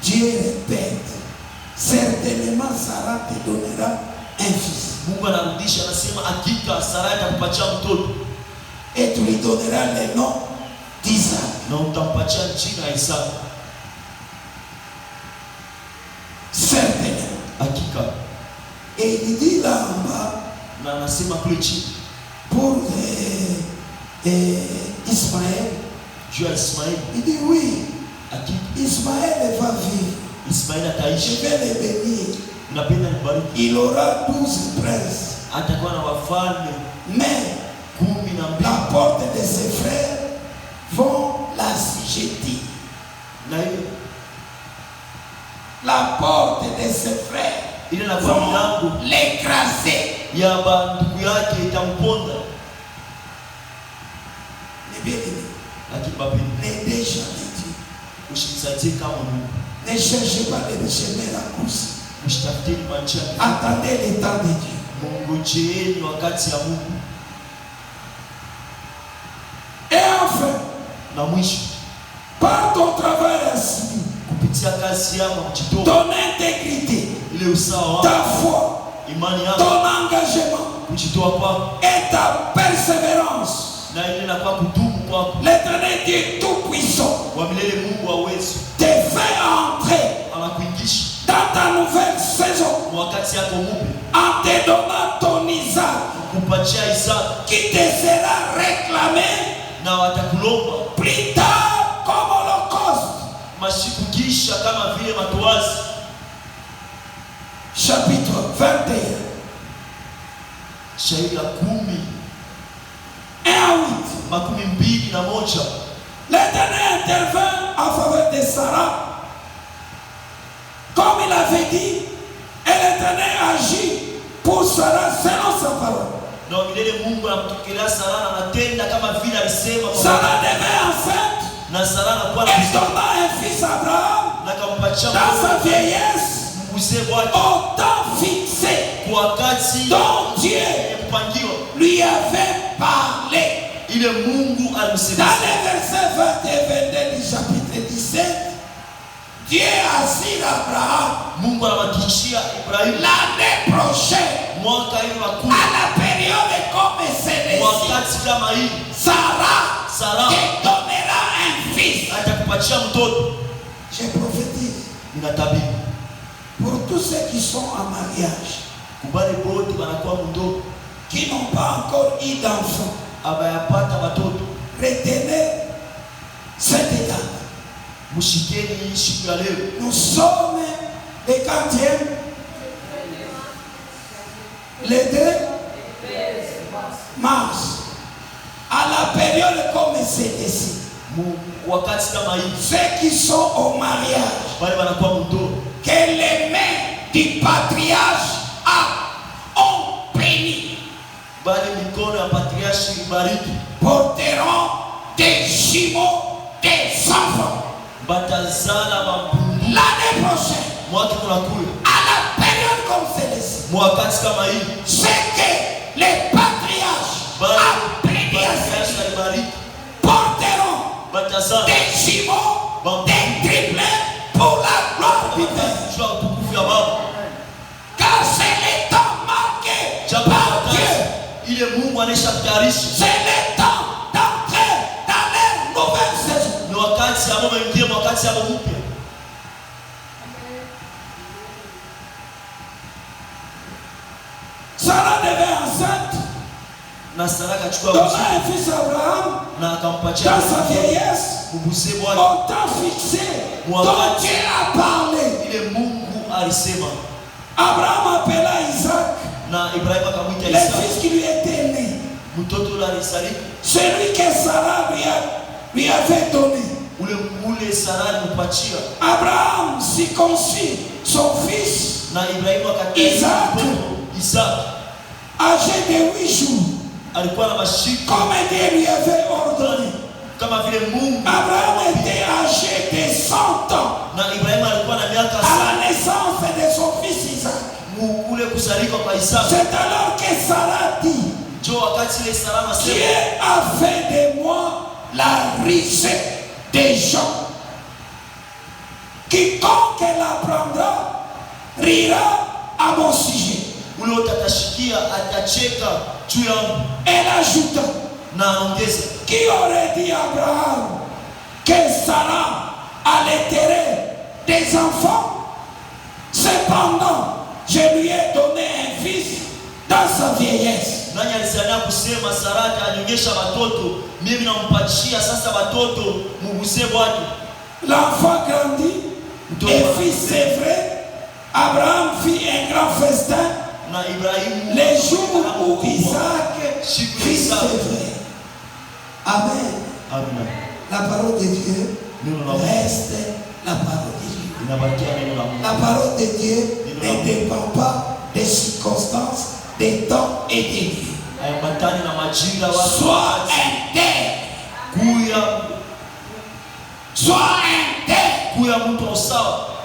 Dieu répète, certainement Sarah te donnera un fils. Mungu anarudisha, anasema hakika Sara atakupatia mtoto Et tu lui donneras le nom d'Isaac. na utampatia jina ya Isaka. Certainement. Hakika. Et il dit là en bas, Na anasema kule chini pour Ismaël, juu ya Ismaili, il dit oui, hakika Ismaël va vivre. Ismaili Je ataishi. vais le bénir. Napenda nibariki. Il aura 12 princes. Atakuwa na wafalme Mais 12 la porte de ses frères vont l'assujettir. na hiyo La porte de ses frères ile na kwa vont milango l'écraser. ya ndugu yake itamponda. Mais bien aimé, Lakini bapendwa, n'aidez jamais Dieu. usimsaidie kama Mungu, Ne cherchez pas le chemin raccourci. usitafuteni manjia. Attendez le temps de Dieu. Mungojeeni wakati ya Mungu. Et enfin, Na mwisho, par ton travail assis, kupitia kazi yako mjitoa ton intégrité, ile usawa ta wako, foi, imani yako, ton engagement kujitoa kwako et ta persévérance, na ile na kwa kudumu kwako, l'Éternel Dieu Tout-Puissant wa milele Mungu wa uwezo te fait entrer anakuingisha dans ta nouvelle saison wakati yako mpya, en te donnant ton Isaac kupatia Isaka qui te sera réclamé na watakulomba plus tard comme holocauste. mashiku kisha kama vile matoazi. Chapitre 21, Shairi ya 10 1 à 8. makumi mbili na moja. L'Éternel intervint en faveur de Sarah, comme il avait dit, et l'Éternel agit pour Sarah selon sa parole. Na milele Mungu anamtokelea Sara na anatenda kama vile alisema kwa Sarah devait enceinte na Sara anakuwa et donna un fils à Abraham na kampatia dans sa vieillesse mzee wake au temps fixé kwa wakati dont Dieu kupangiwa, lui avait parlé. ile Mungu Dans alimsemesha. les versets 20 et 22 du chapitre 17, Dieu assure à Abraham Mungu anamhakikishia Ibrahimu l'année prochaine, mwaka ile à makuu, la période comme celle-ci, wakati kama hii Sarah te donnera un fils. atakupatia mtoto. Je prophétise Ninatabiri pour tous ceux qui sont en mariage, kubale bote wanakuwa mdogo qui n'ont pas encore eu d'enfant. abayapata watoto, Retenez cette date. mshikeni hii siku ya leo. Nous sommes le 4e, le 2 mars. À la période comme celle-ci, Wakati kama hii ceux qui sont au mariage, wale wanakuwa mdogo, que les mains du patriarche ont béni, bali mikono ya patriarchi ibariki, porteront des jumeaux, des enfants. batazala mapundu L'année prochaine, mwaka unakuya. à la période comme celle-ci, Wakati kama hii c'est que les patriarches bali appréciés patriarchi alibariki, porteront batazala des jumeaux, des triplets pour la gloire du Père. jua utukufu ya Baba. Car c'est le temps marqué Jambo la par Dieu. wakati ile Mungu anaisha kutayarisha, C'est le temps d'entrer dans leur nouvelle saison. ni wakati ambao wameingia wakati ambao mpya. Sarah devait enceinte, Na Sara akachukua donna mtoto un fils à Abraham na akampatia dans sa vieillesse, mbuzi wake, au temps fixé dont Dieu a parlé. ile Mungu alisema. Abraham appela Isaac, Na Ibrahimu akamwita le Isaka, fils qui lui était né, mtoto ule alisaliki, celui que Sarah lui a lui avait donné. ule Sara alimpatia. Abraham circoncit son fils Na Ibrahimu Isaac âgé de 8 jours. Alikuwa na mashiko Comme Dieu lui avait ordonné. Kama vile Mungu. Abraham était âgé de 100 ans. Na Ibrahimu alikuwa na miaka à la naissance de son fils Isaac. Ule kuzalika kwa Isaac. C'est alors que Sarah dit, Dieu a fait de moi la richesse des gens. Quiconque l'apprendra rira à mon sujet. Elle ajouta, qui aurait dit à Abraham que Sarah allaitait des enfants? Cependant, je lui ai donné un fils dans sa vieillesse. L'enfant grandit et fit sévrer. Abraham fit un grand festin les jours où Isaac fit sévrer. Amen. Amen. La parole de Dieu reste la parole de Dieu. La parole de Dieu ne dépend pas des circonstances, des temps et des lieux. Sois intègre. Sois intègre.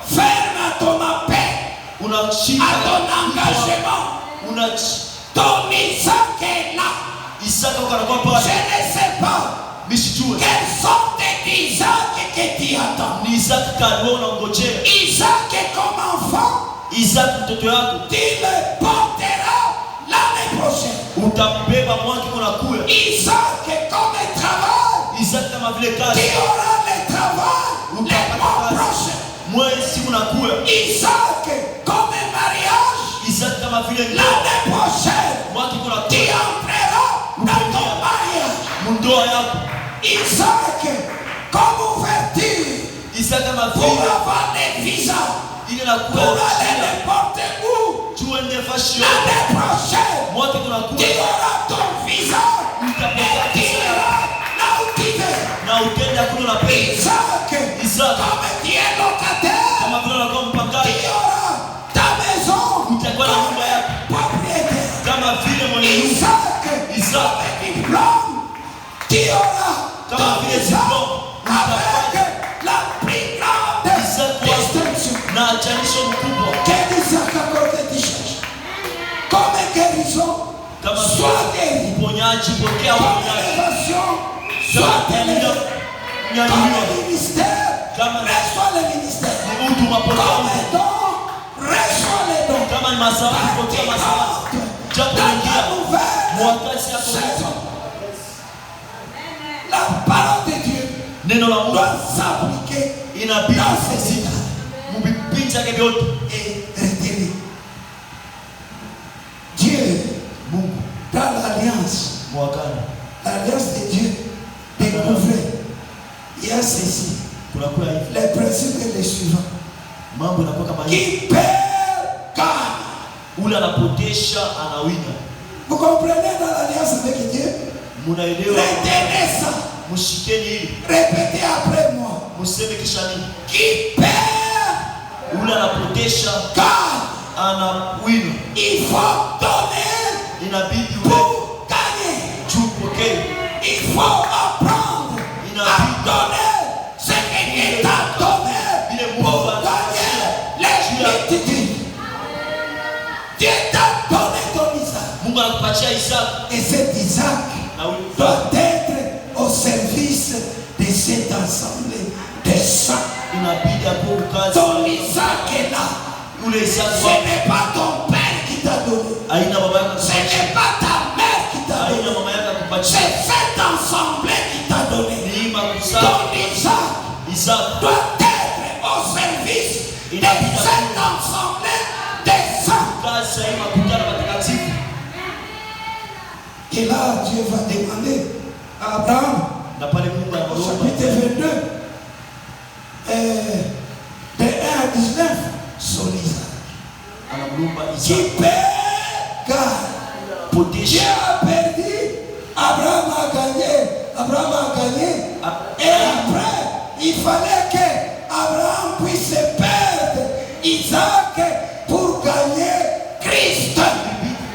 Ferme ton appel, à ton engagement. Ton Isaac est là. Je ne sais pas quelle sorte d'Isaac que tu attends. Isaac est comme enfant. Tu le porteras l'année prochaine. Isaac est comme un travail. Tu auras le travail le mois prochain. Isaac comme un mariage. L'année prochaine tu entreras dans ton mariage. Isaac comme ouverture pour avoir des visas. Pour aller n'importe où. L'année prochaine tu auras ton visa et tu iras là où tu veux. Isaac comme tu es locataire, tu auras ta maison comme propriétaire. Isaac comme diplôme, tu auras ta maison avec la plus grande distinction. Quel Isaac accorde tu cherches? Comme guérison, soit guéri. Comme élévation, soit élevé. Comme ministère, reçois le ministère. Comme don, reçois les dons. Dans la nouvelle saison, la parole de Dieu doit s'appliquer dans ces états. Et retenez, Dieu, dans l'alliance de Dieu, découvrez, il y a ceci. Les principes et les suivants. Qui perd gagne. Vous comprenez dans l'alliance avec Dieu? Retenez ça. Répétez après moi. Qui perd gagne. Il faut donner pour gagner. Il faut apprendre à donner ce que Dieu t'a donné pour gagner les multitudes. Dieu t'a donné ton Isaac. Et cet Isaac doit être au service de cette assemblée des saints. Ton Isaac est là. Ce n'est pas ton père qui t'a donné. Ce n'est pas ta mère qui t'a donné. C'est cette assemblée qui t'a donné. Ton Isaac doit être au service de cette assemblée des saints. Et là, Dieu va demander à Abraham, au chapitre 22, de 1 à 19, son Isaac. Qui perd, gagne. Dieu a perdu, Abraham a gagné. Et fallait que Abraham puisse perdre Isaac pour gagner Christ.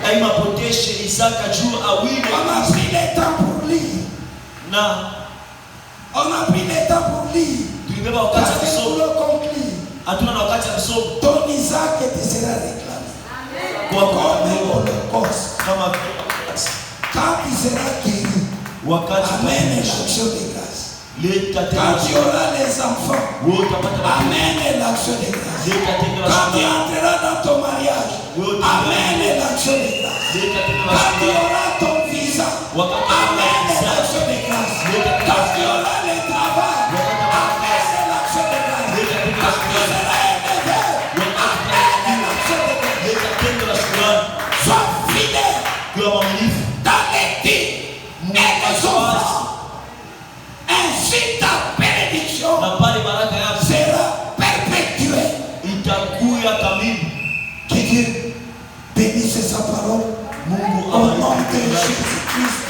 haimapoteshe Isaka juu awili. On a pris le temps pour lire. On a pris le temps pour lire. Tulibeba wakati ya Parce que pour kusoma. le conclure, Hatuna na wakati ya kusoma. ton Isaac te sera réclamé. Kwa Comme l'Holocauste. kama Quand il sera guéri, wakati amène l'action de grâce. leta Quand tu tena auras les enfants, wewe utapata watoto. amène l'action de grâce. Leta tena Quand tu watoto. entreras dans ton mariage, amène l'action de grâce. Leta tena Quand tu watoto. auras ton visa, Wakati amène l'action de grâce. Quand tu auras le travail, amène l'action de grâce. Quand tu seras élevé, amène l'action de grâce. leta tena la shukrani. Sois fidèle Kwa mwaminifu dans les dîmes et les offrandes. Ainsi ta bénédiction na pale baraka yako sera perpétuelle. itakuya kamili. Que Dieu bénisse sa parole Mungu au nom de awabariki. Jésus-Christ.